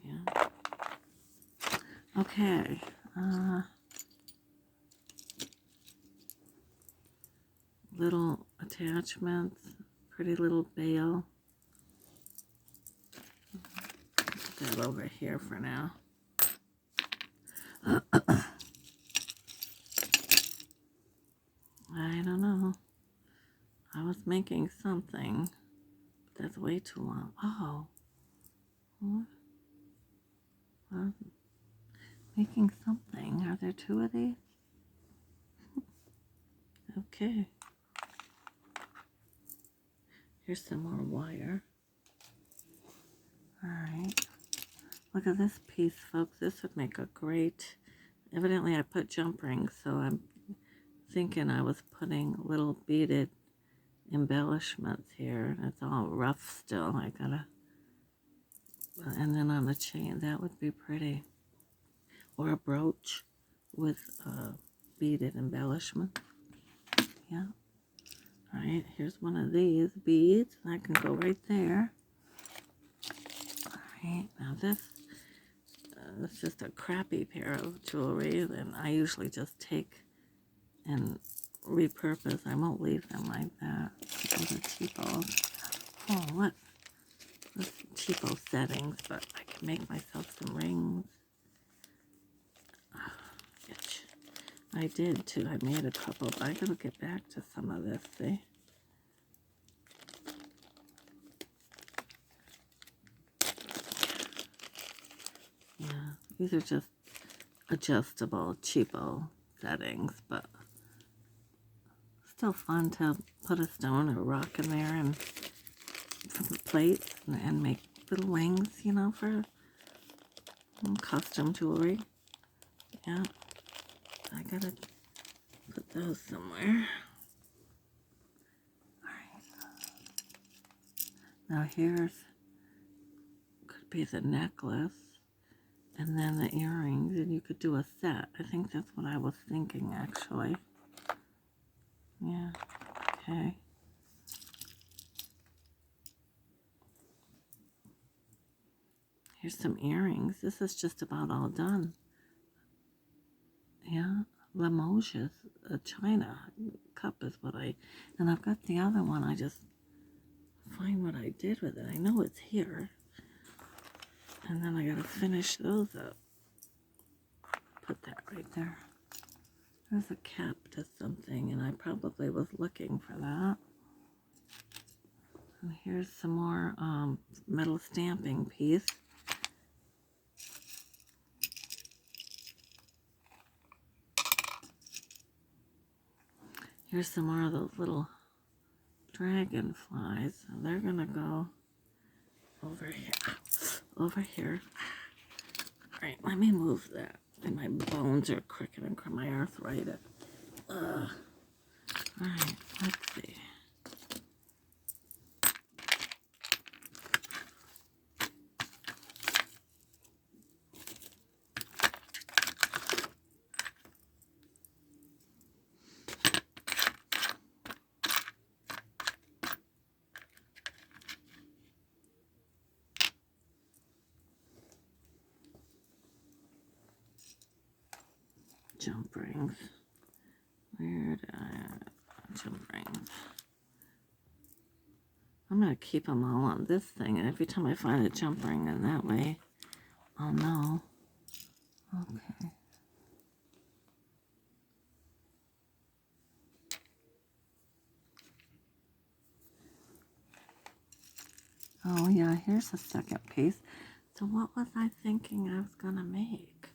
Yeah. Okay. Little attachments. Pretty little bail. Put that over here for now. I don't know. I was making something. But that's way too long. Oh. What? Well, making something. Are there two of these? Okay. Here's some more wire. Alright. Look at this piece, folks. This would make a great... Evidently I put jump rings, so I'm thinking I was putting little beaded embellishments here. It's all rough still. I gotta... And then on the chain, that would be pretty. Or a brooch with beaded embellishment. Yeah. Alright, here's one of these beads. That can go right there. Alright, now this it's just a crappy pair of jewelry that I usually just take and repurpose. I won't leave them like that. Those are cheapos. Oh, what? Those cheapo settings, but I can make myself some rings. Itch. I did too. I made a couple, but I gotta get back to some of this, see? Yeah, these are just adjustable, cheapo settings, but still fun to put a stone or rock in there and some plates and make little rings, you know, for custom jewelry. Yeah, I gotta put those somewhere. Alright. Now here's, could be the necklace. And then the earrings, and you could do a set. I think that's what I was thinking, actually. Yeah, okay. Here's some earrings. This is just about all done. Yeah, Limoges, a China cup is what and I've got the other one. I just find what I did with it. I know it's here. And then I gotta finish those up. Put that right there. There's a cap to something, and I probably was looking for that. And here's some more metal stamping piece. Here's some more of those little dragonflies. So they're gonna go over here. Over here. Alright, let me move that. And my bones are crooked and my arthritis. Alright, let's see. Jump rings. Where did jump rings? I'm going to keep them all on this thing, and every time I find a jump ring, and that way I'll know. Okay. Oh yeah, here's the second piece. So what was I thinking I was gonna make?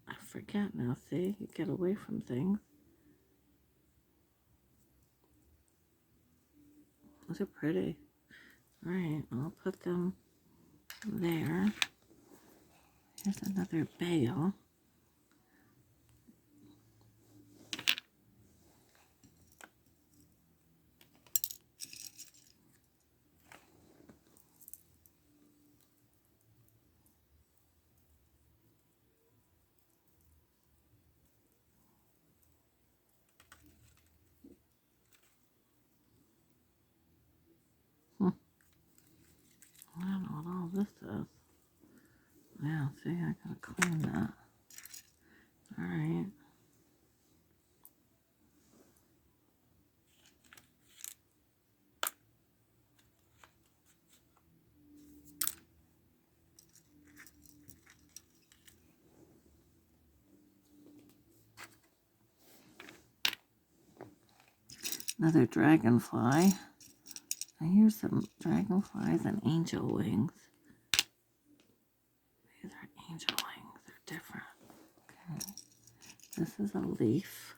I forget now. See, you get away from things. Those are pretty. All right, I'll put them there. Here's another bale. I don't know what all this is. Yeah, see, I gotta clean that. All right. Another dragonfly. And here's some dragonflies and angel wings. These are angel wings. They're different. Okay. This is a leaf.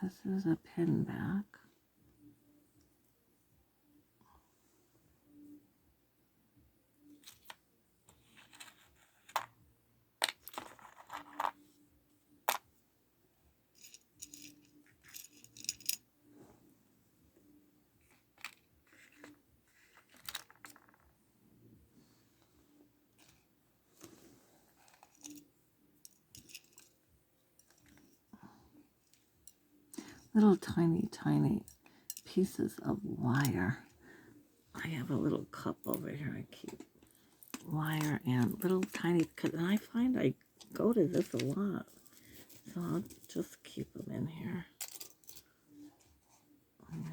This is a pinback. Little tiny, tiny pieces of wire. I have a little cup over here. I keep wire and little tiny, and I find I go to this a lot. So I'll just keep them in here. Yeah.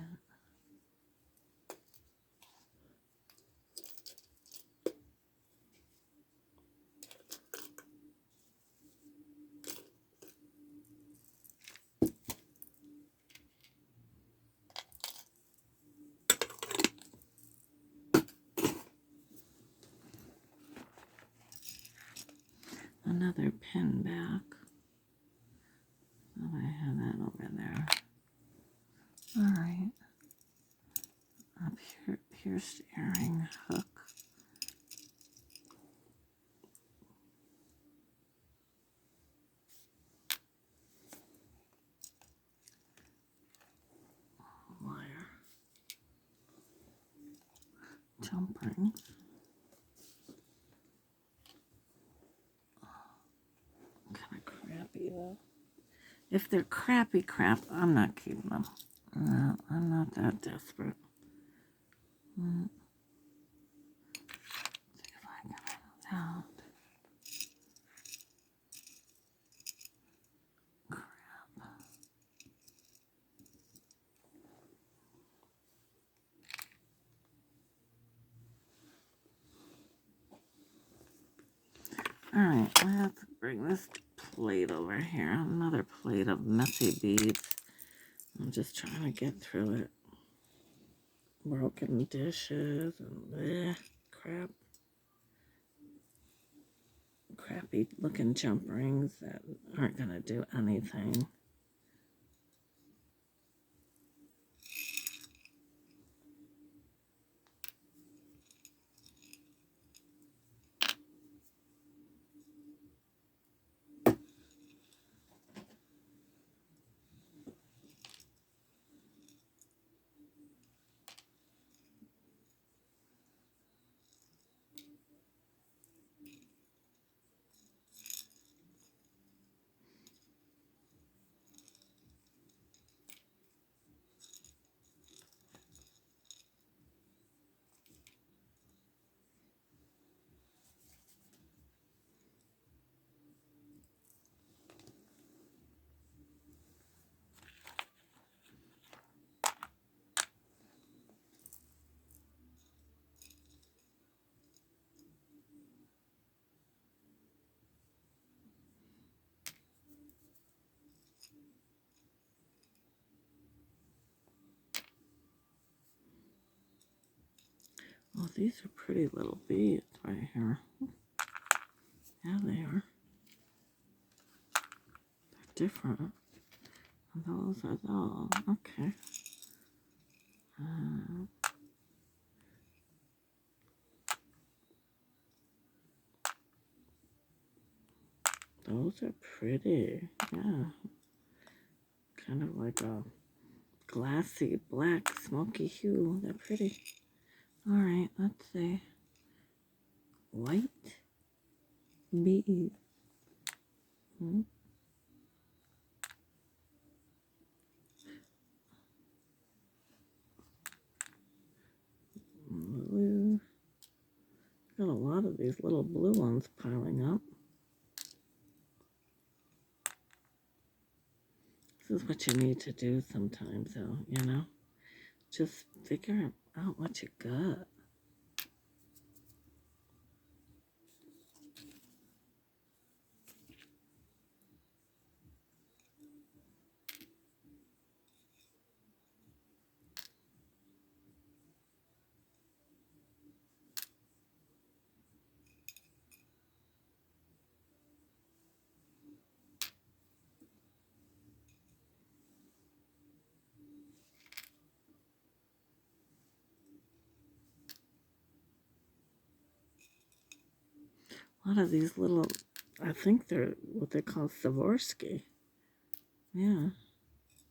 Another pin back. Oh, I have that over there. All right. Up here, pierced earring hook. Wire. Jump rings. Kind of crappy though. If they're crappy crap, I'm not keeping them. No, I'm not that desperate. See if I can get it out. Crap. All right, let's bring this plate over here. Another plate of messy beads. I'm just trying to get through it. Broken dishes and bleh, crap. Crappy looking jump rings that aren't gonna do anything. Oh, these are pretty little beads right here. Yeah, they are. They're different. Those are those. Okay. Those are pretty. Yeah. Kind of like a glassy black smoky hue. They're pretty. All right, let's see. White bead. Blue. Got a lot of these little blue ones piling up. This is what you need to do sometimes, though, you know? Just figure out what you got. A lot of these little, I think they're what they call Swarovski. Yeah,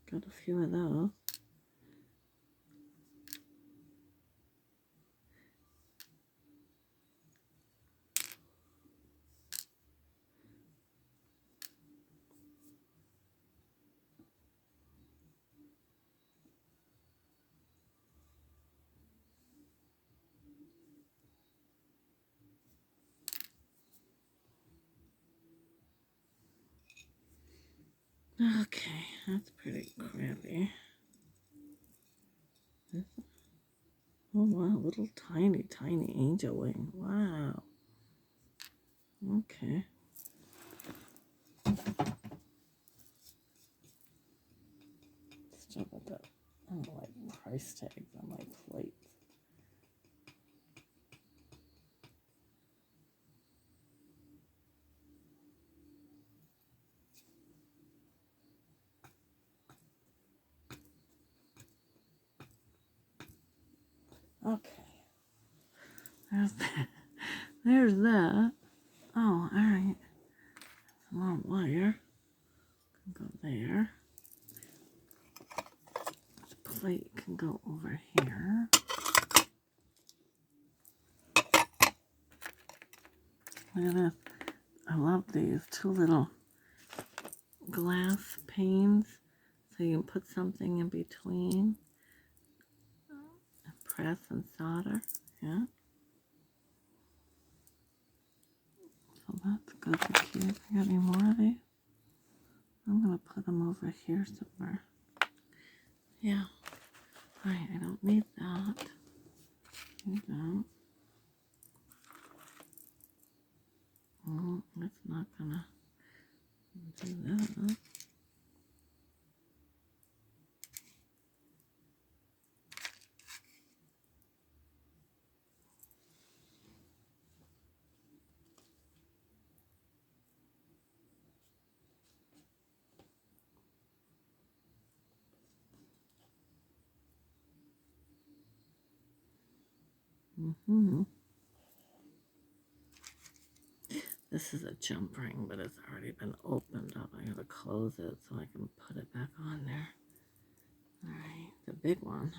got a few of those. Okay, that's pretty crappy. Oh wow, little tiny, tiny angel wing. Wow. Okay. Stop with that. I don't like price tags on my plates. Okay. There's that. There's that. Oh, alright. Some more wire. Can go there. The plate can go over here. Look at this. I love these two little glass panes. So you can put something in between. And press and solder. Yeah. So that's good to keep. Got any more of these? I'm going to put them over here somewhere. Yeah. Alright, I don't need that. Need that. Oh, that's not gonna do that. This is a jump ring, but it's already been opened up. I gotta close it so I can put it back on there. Alright, the big one.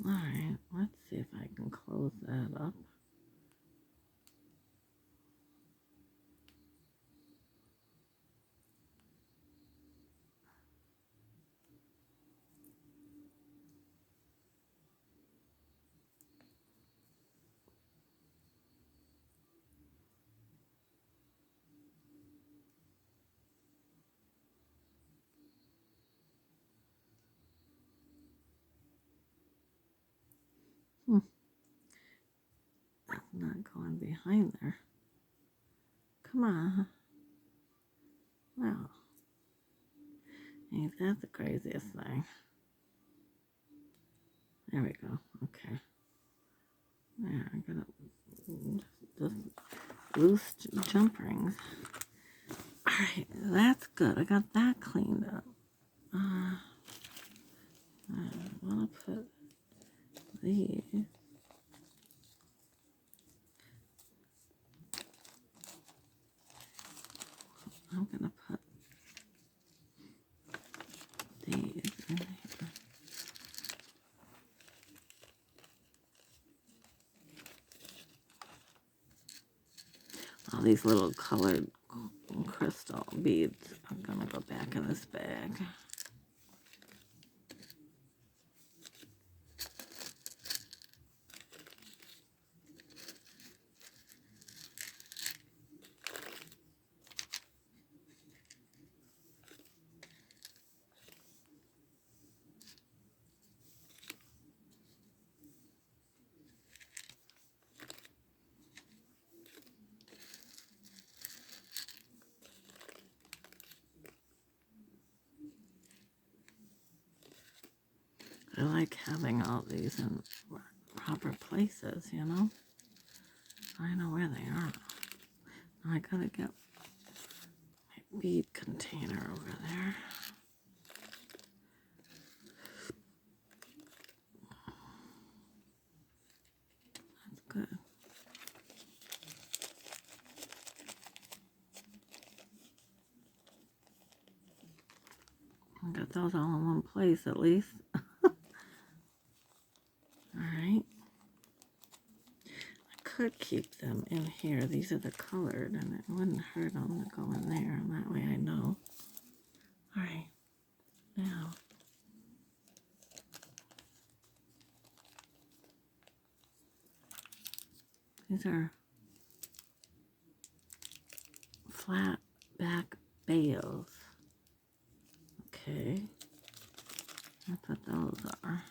Alright, let's see if I can close that up. It's not going behind there. Come on. Wow. Ain't that the craziest thing? There we go. Okay. There, I got the loose jump rings. Alright, that's good. I got that cleaned up. I want to put these. I'm going to put these in here. All these little colored crystal beads are going to go back in this bag. I like having all these in proper places, you know? I know where they are. I gotta get my bead container over there. That's good. I got those all in one place at least. Alright. I could keep them in here. These are the colored, and it wouldn't hurt them to go in there, and that way I know. Alright. Now. These are flat back bales. Okay. That's what those are.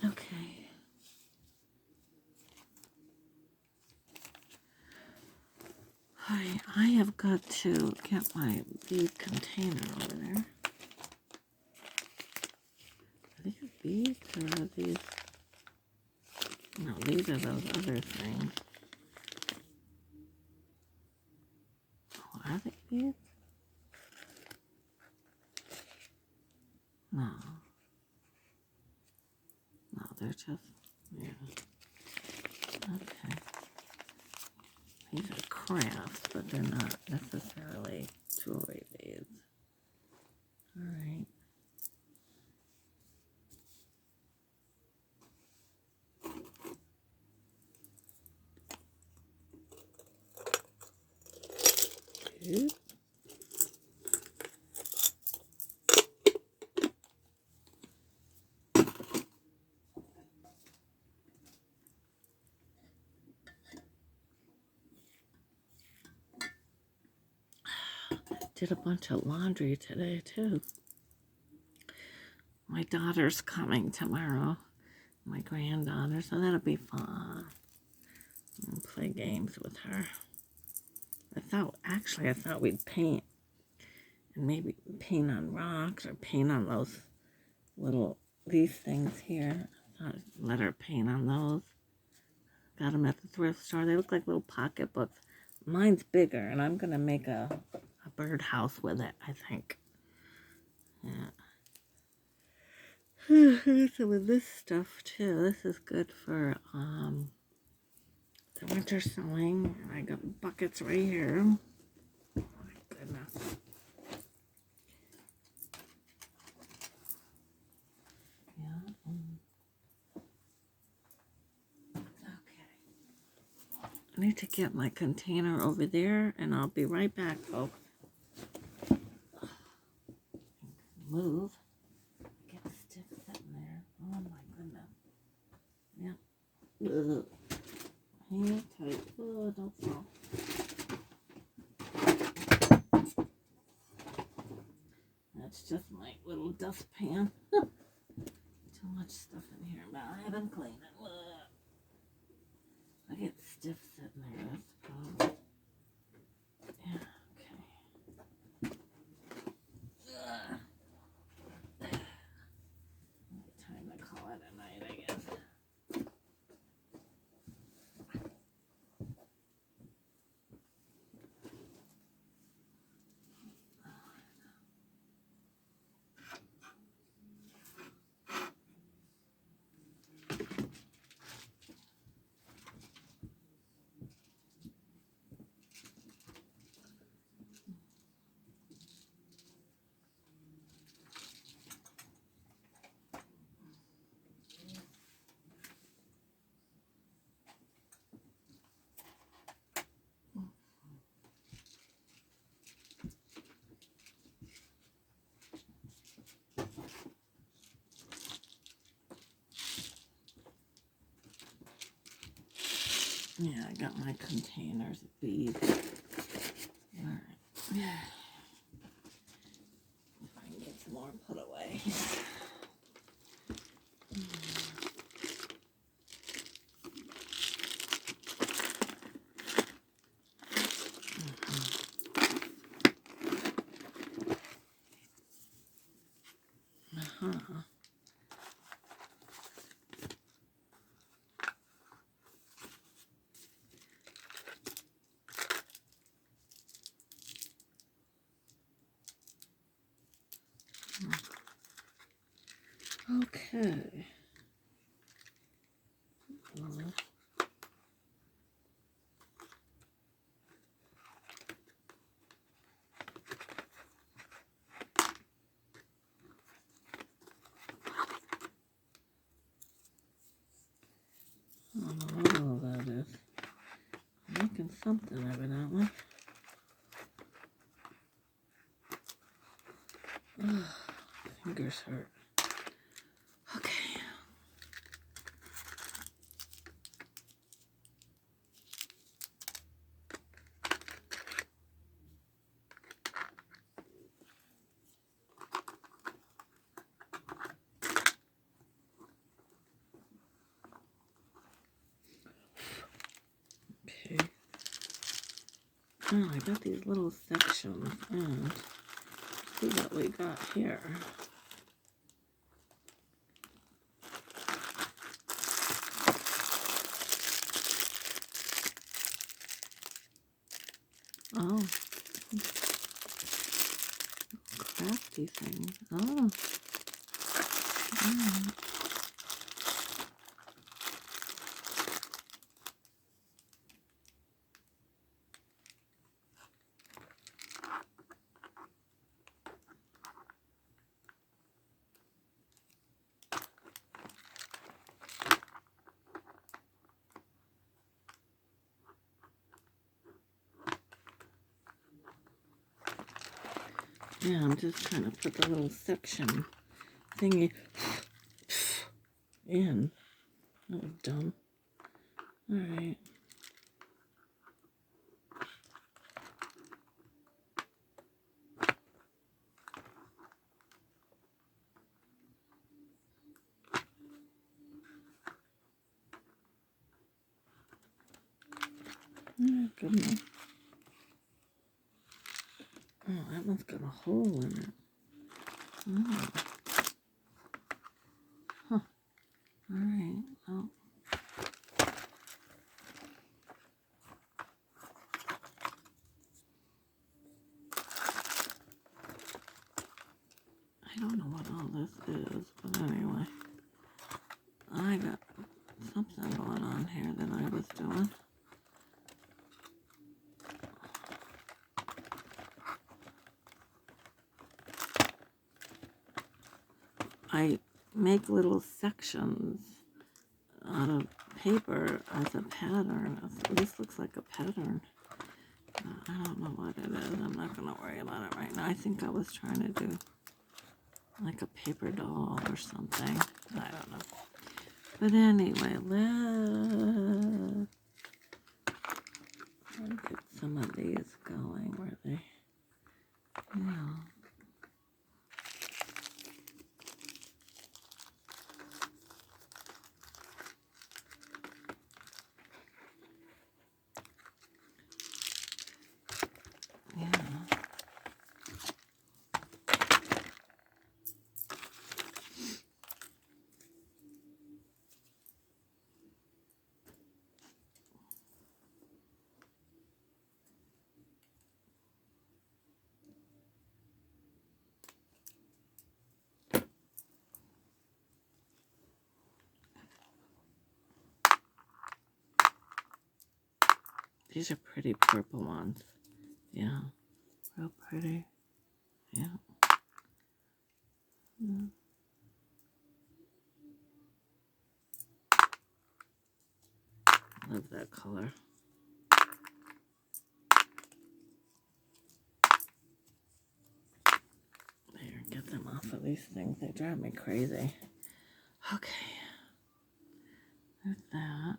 Okay. Hi, I have got to get my bead container over there. Are these beads or are these? No, these are those other things. Oh, are they beads? No. No, they're just, yeah. Okay. These are crafts, but they're not necessarily jewelry beads. Alright. Good. Did a bunch of laundry today, too. My daughter's coming tomorrow. My granddaughter, so that'll be fun. I'll play games with her. I thought we'd paint. And maybe paint on rocks or paint on those these things here. I thought I'd let her paint on those. Got them at the thrift store. They look like little pocketbooks. Mine's bigger, and I'm going to make a birdhouse with it, I think. Yeah. So with this stuff, too, this is good for the winter sewing. I got buckets right here. Oh, my goodness. Yeah. Okay. I need to get my container over there, and I'll be right back, folks. Move. Get the stick sitting there. Ugh. Hang tight. Oh, don't fall. That's just my little dustpan. Too much stuff in here, but I haven't cleaned it. Ugh. I get stiff sitting there, that's the problem. Yeah, okay. Ugh. Time to call it a night, I guess. Yeah, I got my containers of beads. Alright. If I can get some more put away. Uh-huh. Okay. I don't know what all that is. Making something evidently. Ugh, fingers hurt. Okay. Okay. Oh, I got these little sections, and see what we got here. Oh, crafty thing. Oh. Mm. Yeah, I'm just trying to put the little section thingy in. That was dumb. Alright. Yeah, good enough. Oh, that one's got a hole in it. Oh. Huh. Alright. Well. I don't know what all this is, but anyway. I got something going on here that I was doing. I make little sections out of paper as a pattern. This looks like a pattern. I don't know what it is. I'm not going to worry about it right now. I think I was trying to do like a paper doll or something. I don't know. But anyway, let's get some of these going where they, you know. Yeah. These are pretty purple ones. Yeah. Real pretty. Yeah. Mm. Love that color. There, get them off of these things. They drive me crazy. Okay. There's that.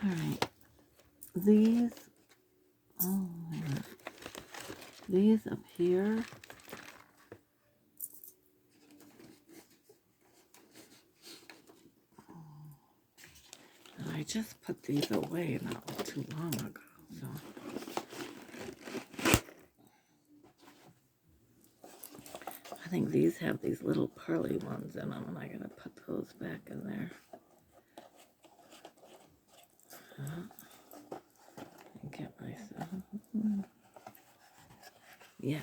All right. These, oh, man. These up here. And I just put these away not too long ago. So I think these have these little pearly ones in them, and I'm gonna put those back in there. And get myself. Yeah.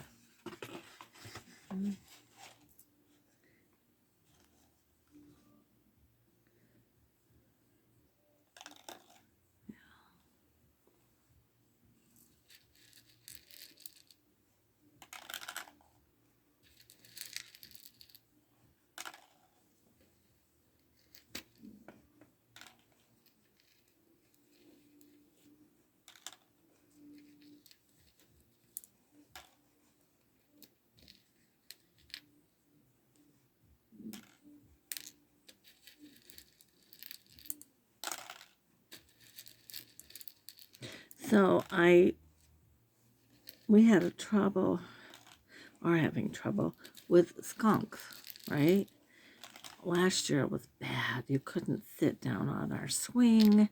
So we had having trouble with skunks, right? Last year it was bad. You couldn't sit down on our swing.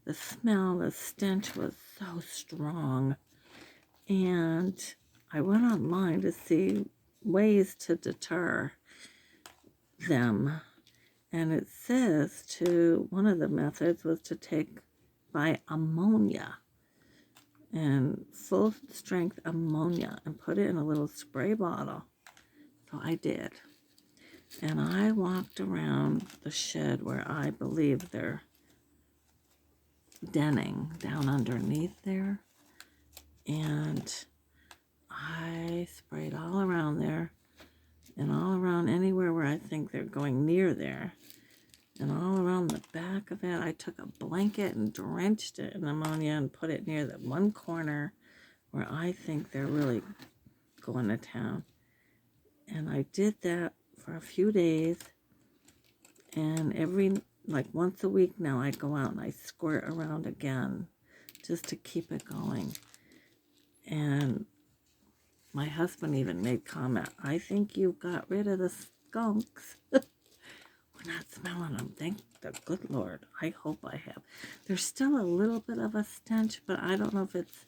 The smell, the stench was so strong. And I went online to see ways to deter them. And it says one of the methods was to buy ammonia and full strength ammonia and put it in a little spray bottle. So I did. And I walked around the shed where I believe they're denning down underneath there. And I sprayed all around there and all around anywhere where I think they're going near there. And all around the back of it, I took a blanket and drenched it in ammonia and put it near the one corner where I think they're really going to town. And I did that for a few days. And once a week now, I go out and I squirt around again just to keep it going. And my husband even made comment, I think you got rid of the skunks. We're not smelling them. Thank the good Lord. I hope I have. There's still a little bit of a stench, but I don't know if it's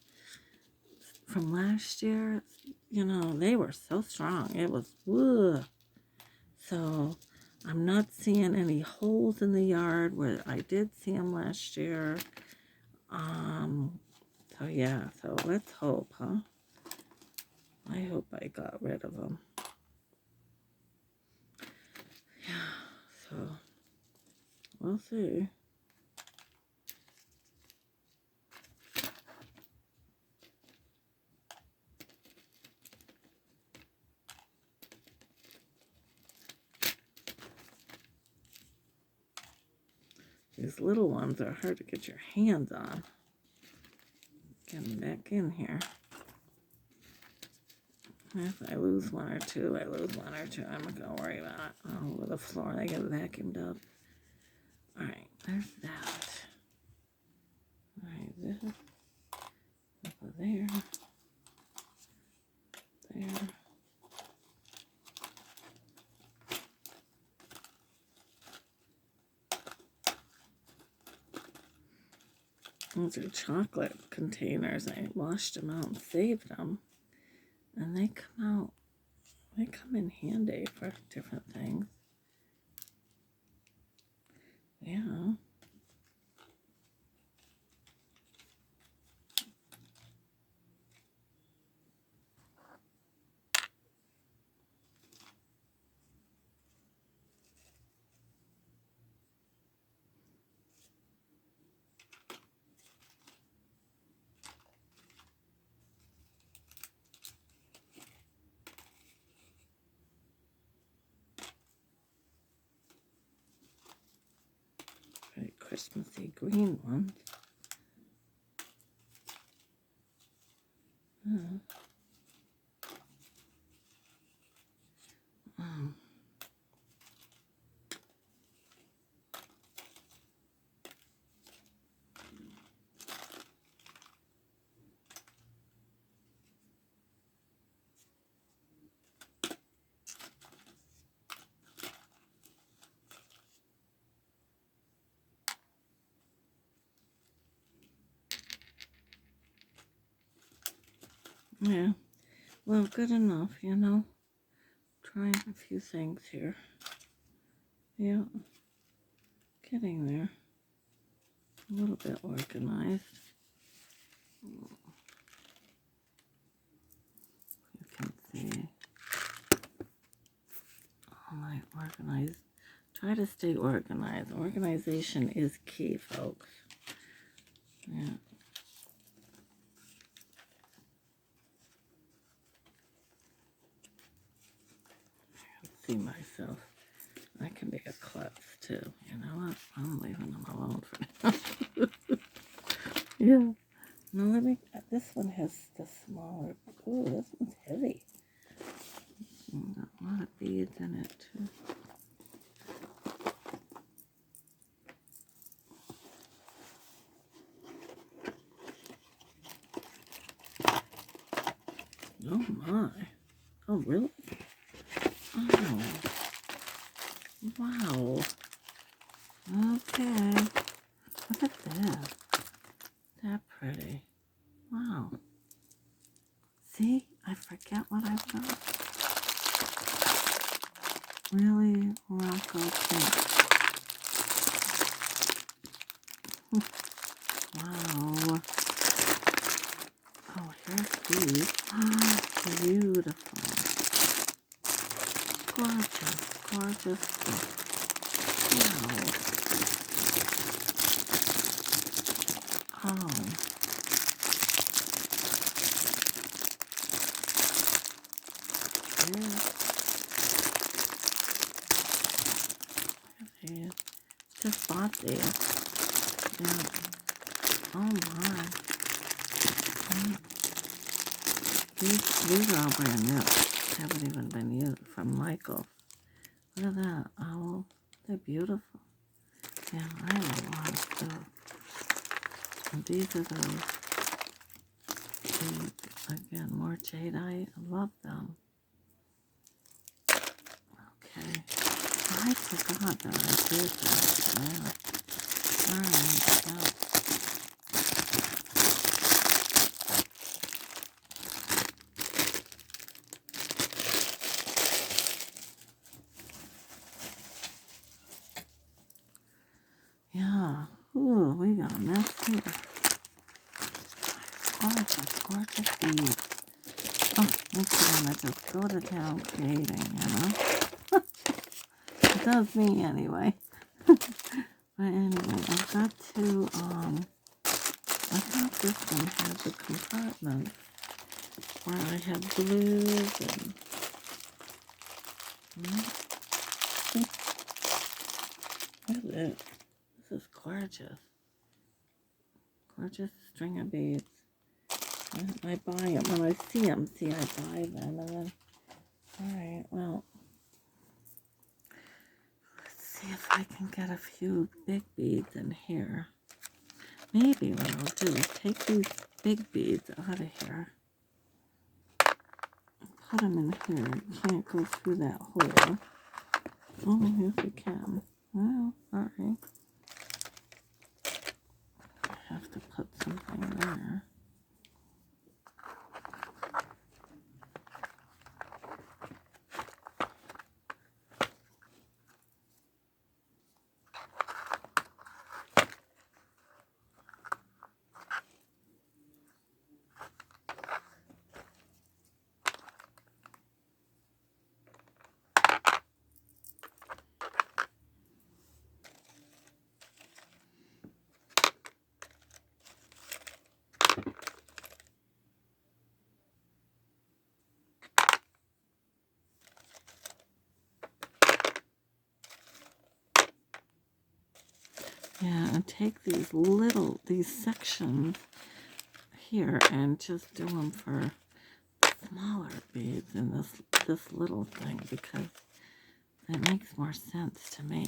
from last year. You know, they were so strong. It was, ugh. So I'm not seeing any holes in the yard where I did see them last year. So yeah, so let's hope, huh? I hope I got rid of them. Yeah, so we'll see. These little ones are hard to get your hands on. Getting back in here. If I lose one or two, I lose one or two. I'm not going to worry about it. Oh, with the floor, they get vacuumed up. Alright, there's that. Alright, this. Over there. There. Those are chocolate containers. I washed them out and saved them. And they come in handy for different things. Yeah. Very Christmassy green ones. Oh. Oh. Yeah, well, good enough, you know. Trying a few things here. Yeah, getting there. A little bit organized. You can see all my organized. Try to stay organized. Organization is key, folks. Yeah. See myself. I can be a klutz too. You know what? I'm leaving them alone for now. Yeah. No, let me. This one has the smaller. Ooh, this one's heavy. Got a lot of beads in it too. Oh my. Oh really? Oh. Wow. Okay. Look at that. That pretty. Wow. See? I forget what I've got. Really Morocco pink. Wow. Oh, here's these. Beautiful. Gorgeous, gorgeous stuff. Wow. Oh. Yeah. Just bought these. Yeah. Oh my. These are all brand new. Haven't even been used from Michael. Look at that owl. They're beautiful. Yeah, I have a lot of stuff. And these are those. Again, more jadeite. I love them. Okay. I forgot that I did that. Yeah. Alright, yeah. Yeah. Ooh, we got a mess here. Gorgeous, gorgeous beads. Oh, makes me want to just go to town creating, you know? It does me anyway. But anyway, I've got to, I thought this one had the compartment where I had blues and, look at it. This is gorgeous. Gorgeous string of beads. I buy them when I see them. See, I buy them, and then, alright, well, let's see if I can get a few big beads in here. Maybe what I'll do is take these big beads out of here. Put them in here. You can't go through that hole. Oh, yes, you can. Well, alright. I have to put something there. Yeah, and take these sections here and just do them for smaller beads in this little thing, because it makes more sense to me,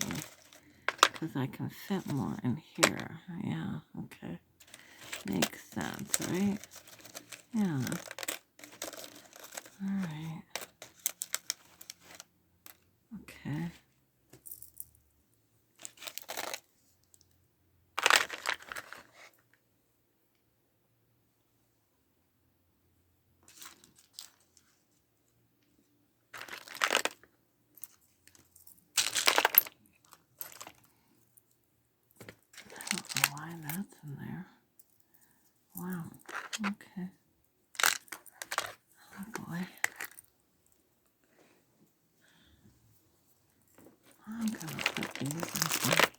because I can fit more in here. Yeah, okay. Makes sense, right? Yeah. Alright. Okay. I don't know why that's in there. Wow. Okay. Oh boy. I'm gonna put these in here.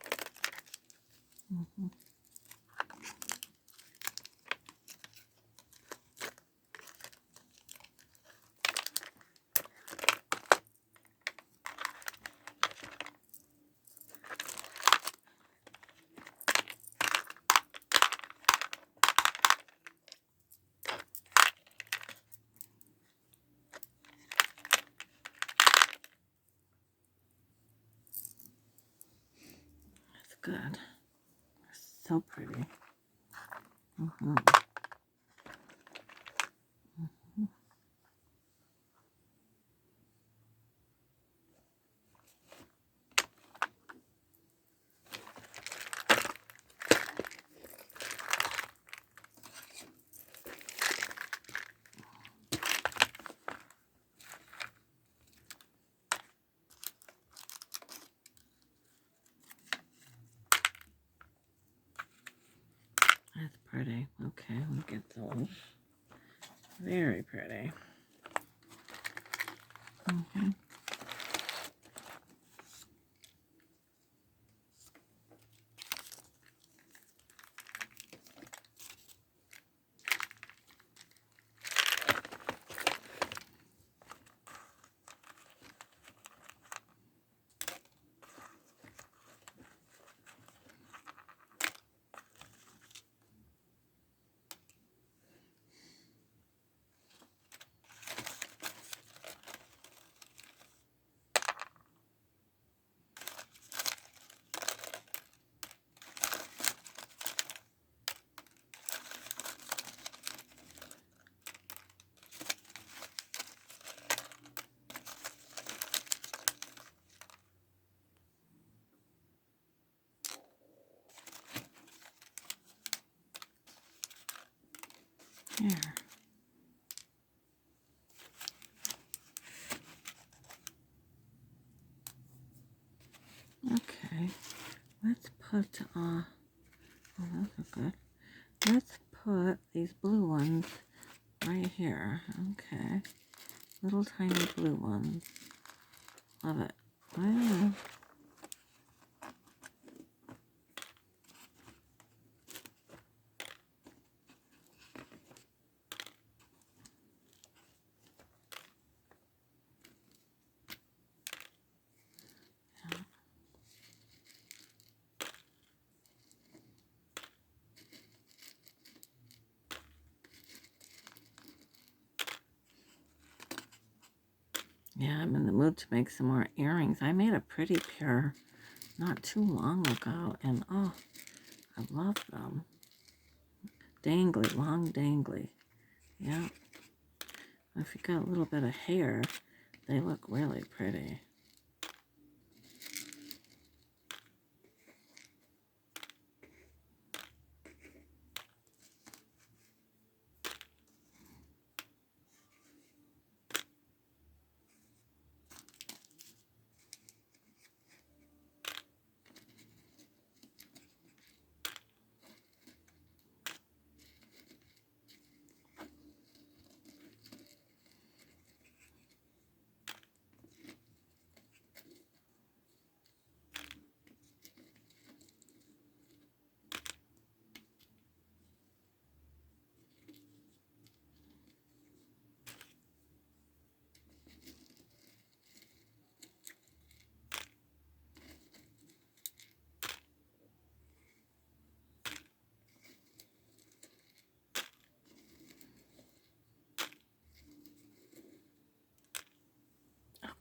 That's good. So pretty. That's pretty. Okay, we'll get those. Very pretty. Okay. Here. Okay. Let's put, oh, that's good. Let's put these blue ones right here. Okay. Little tiny blue ones. Love it. Wow. Yeah, I'm in the mood to make some more earrings. I made a pretty pair not too long ago, and oh, I love them. Dangly, long dangly. Yeah. If you got a little bit of hair, they look really pretty.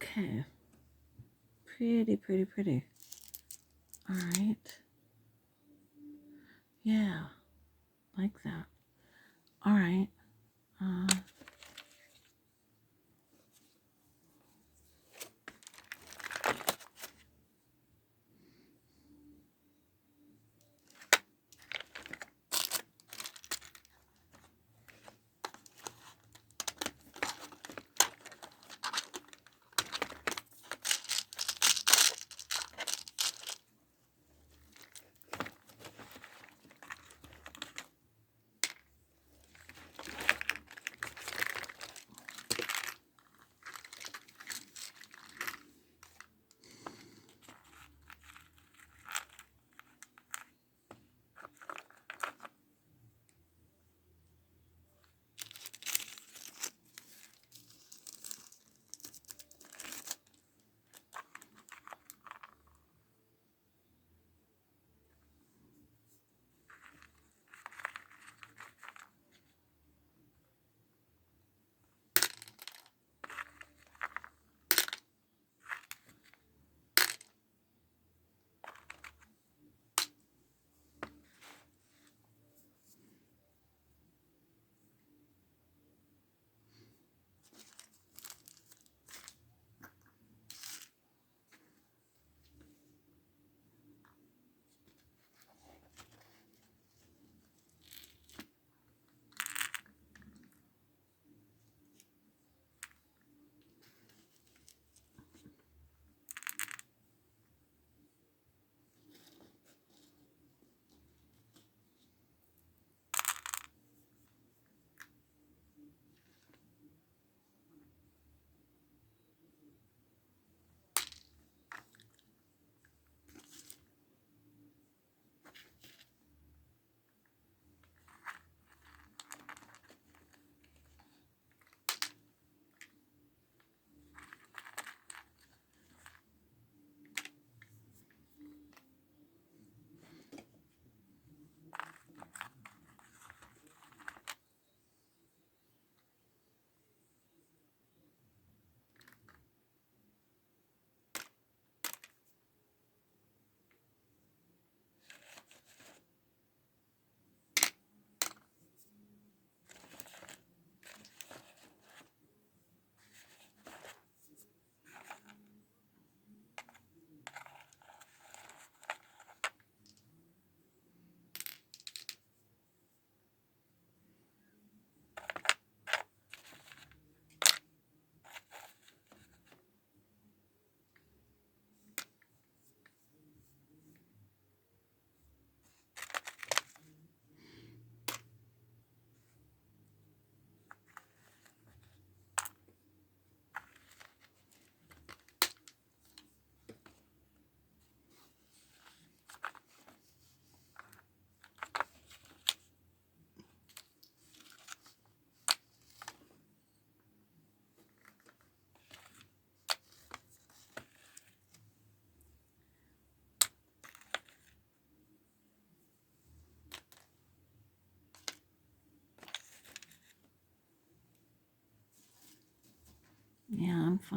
Okay. Pretty, pretty, pretty. All right. Yeah, like that. All right. Uh,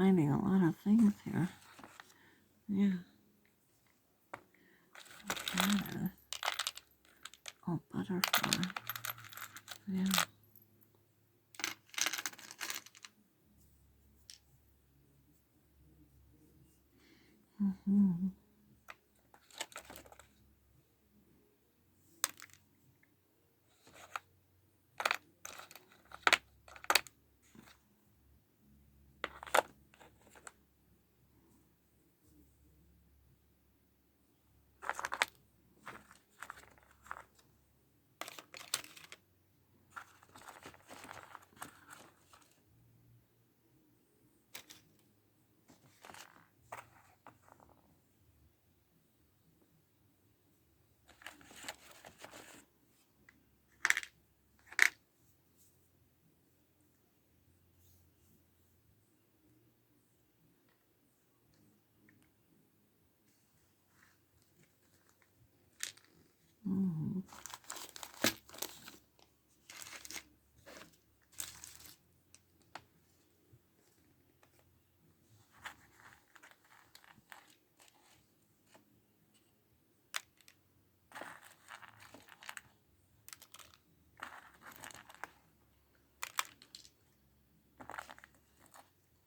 finding a lot of things here. Yeah. That is. Oh, butterfly. Yeah. Mm-hmm. Mm-hmm.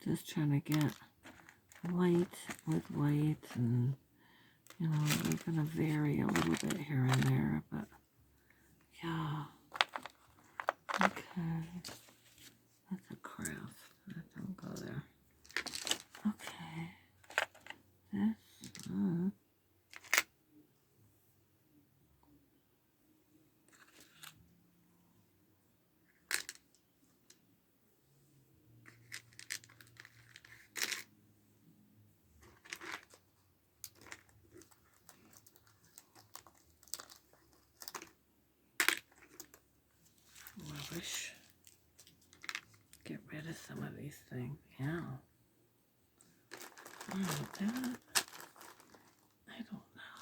Just trying to get white with white, and you know, we're gonna vary a little bit here and there, but yeah. Okay. That's a craft. That don't go there. Okay. This. I wish. Get rid of some of these things. Yeah. That. I don't know.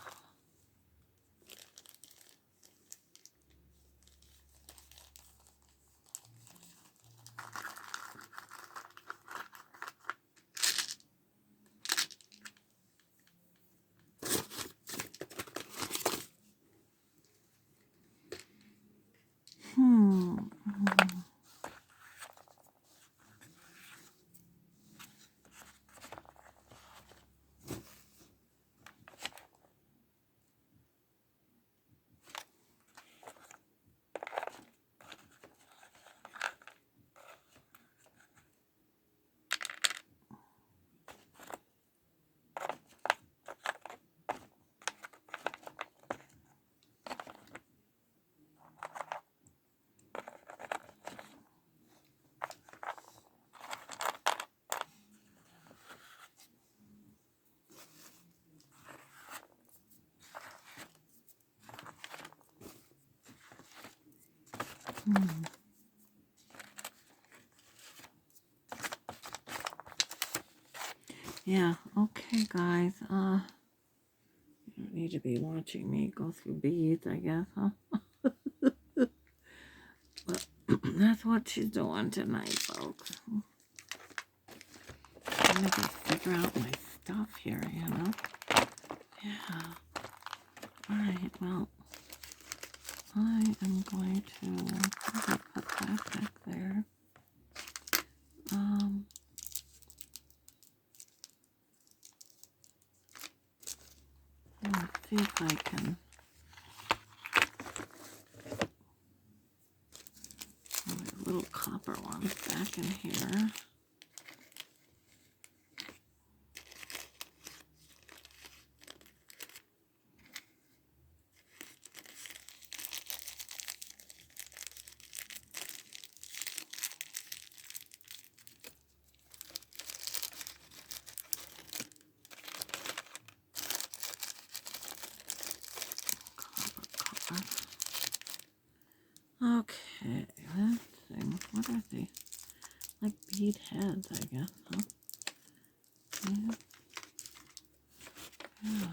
Hmm. Hmm. Yeah. Okay, guys. You don't need to be watching me go through beads, I guess, huh? But that's what she's doing tonight, folks. I'm gonna just figure out my stuff here, you know? Yeah. Alright, well, I am going to put that back there. Let's see if I can put the little copper ones back in here. Copper. Okay, let's see. What are these? Like bead heads, I guess, huh? Yeah. Yeah.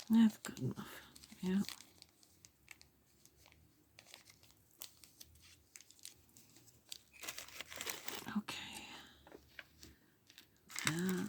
That's good enough. Yeah. Okay. Yeah.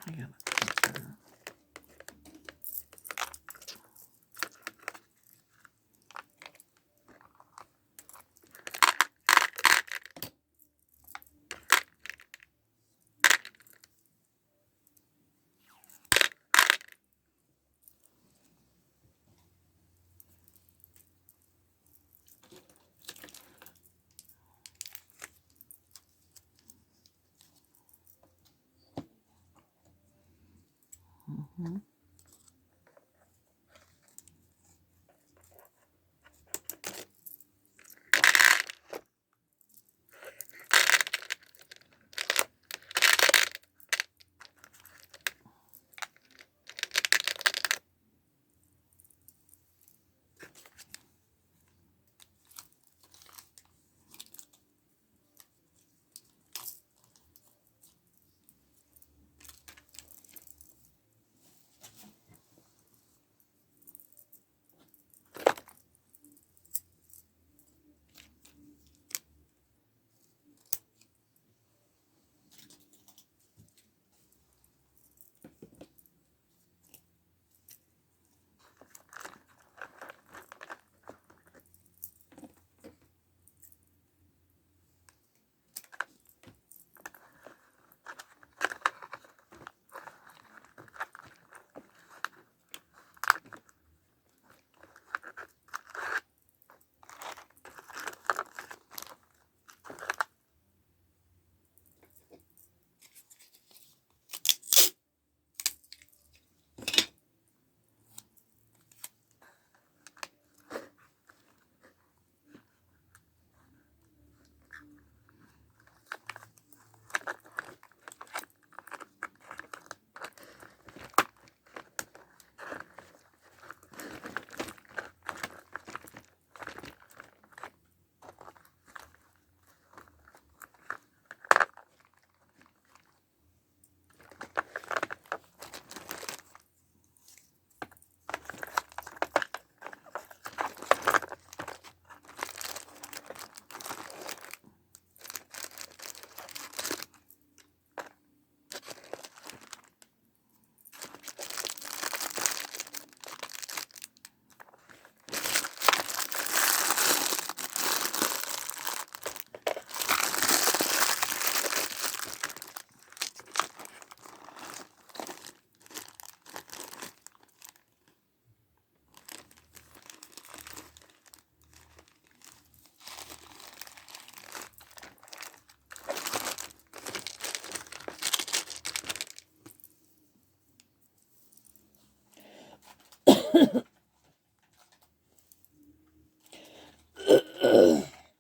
I gotta put that. Mm-hmm.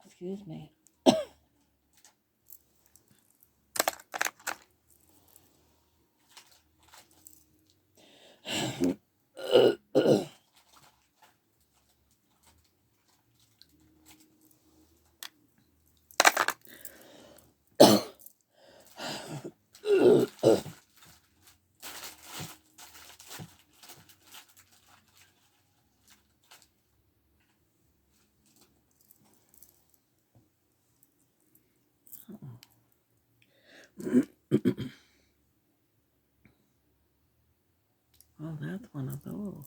Excuse me. Oh, that's one of those.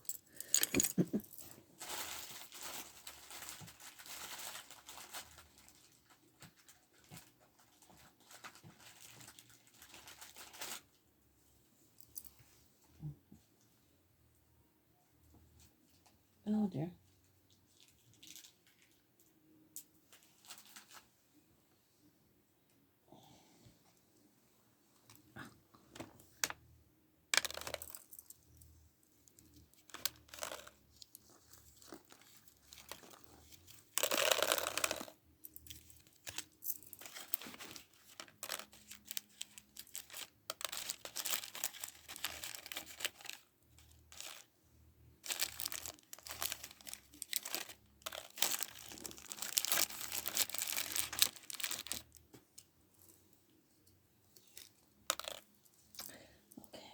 Oh dear.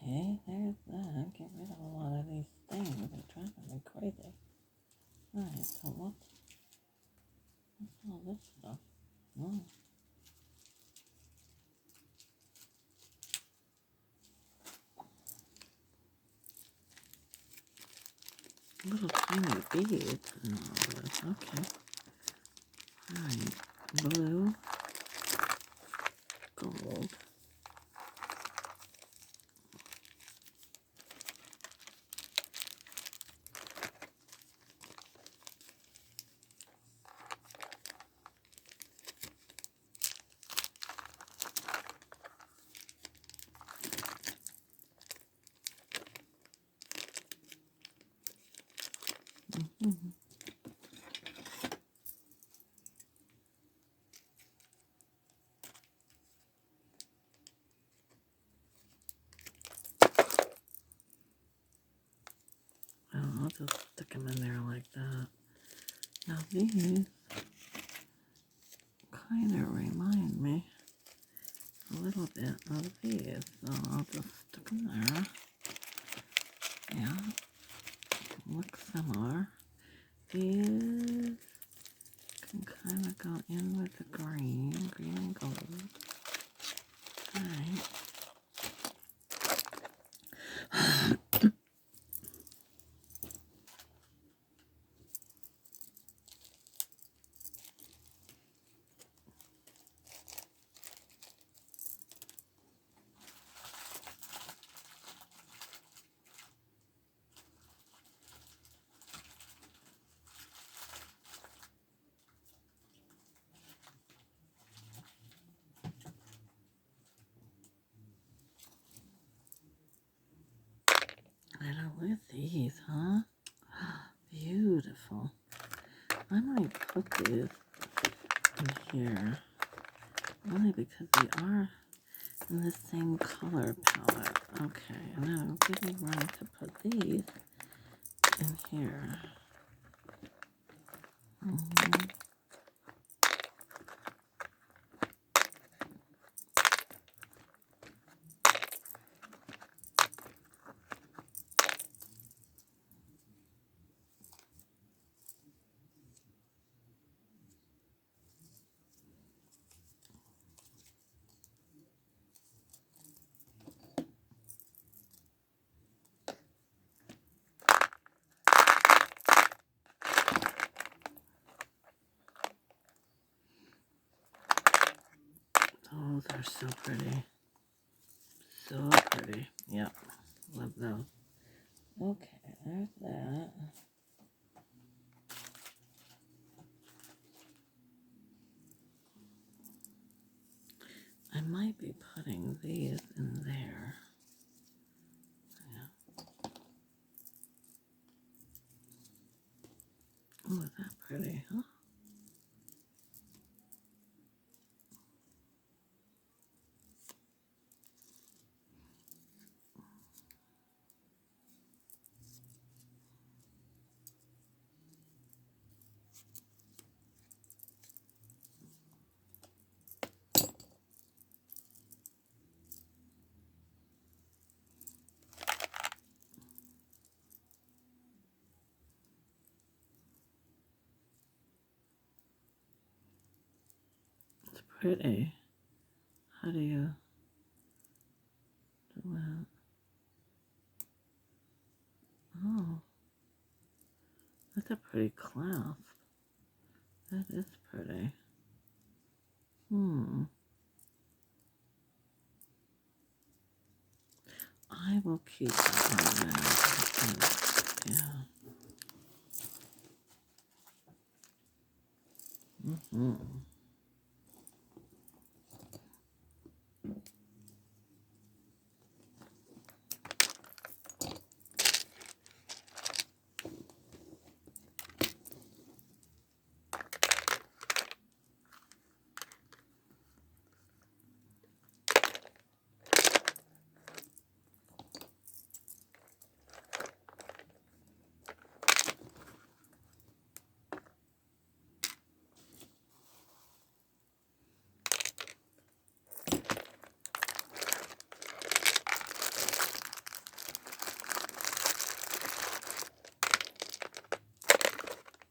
Okay, there's that. Get rid of a lot of these things. They're driving me crazy. Alright, so what's all this stuff? Oh, little tiny beads and all this. Okay. Alright, blue, gold. Mm-hmm. I'll just stick them in there like that. Now these kind of remind me a little bit of these, so I'll just stick them there. Yeah, look similar. These can kind of go in with the green and gold. Alright. I don't with these, huh? Beautiful. I might put these in here only because they are in the same color palette. Okay, and I'm getting ready to put these in here. Mm-hmm. Those are so pretty. So pretty. Yep. Love those. Okay, there's that. I might be putting these in there. Yeah. Oh, is that pretty, huh? It's pretty. How do you... went. Oh, that's a pretty clasp. That is pretty. I will keep that one now. Yeah.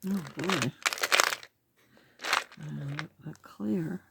Oh boy. A clear.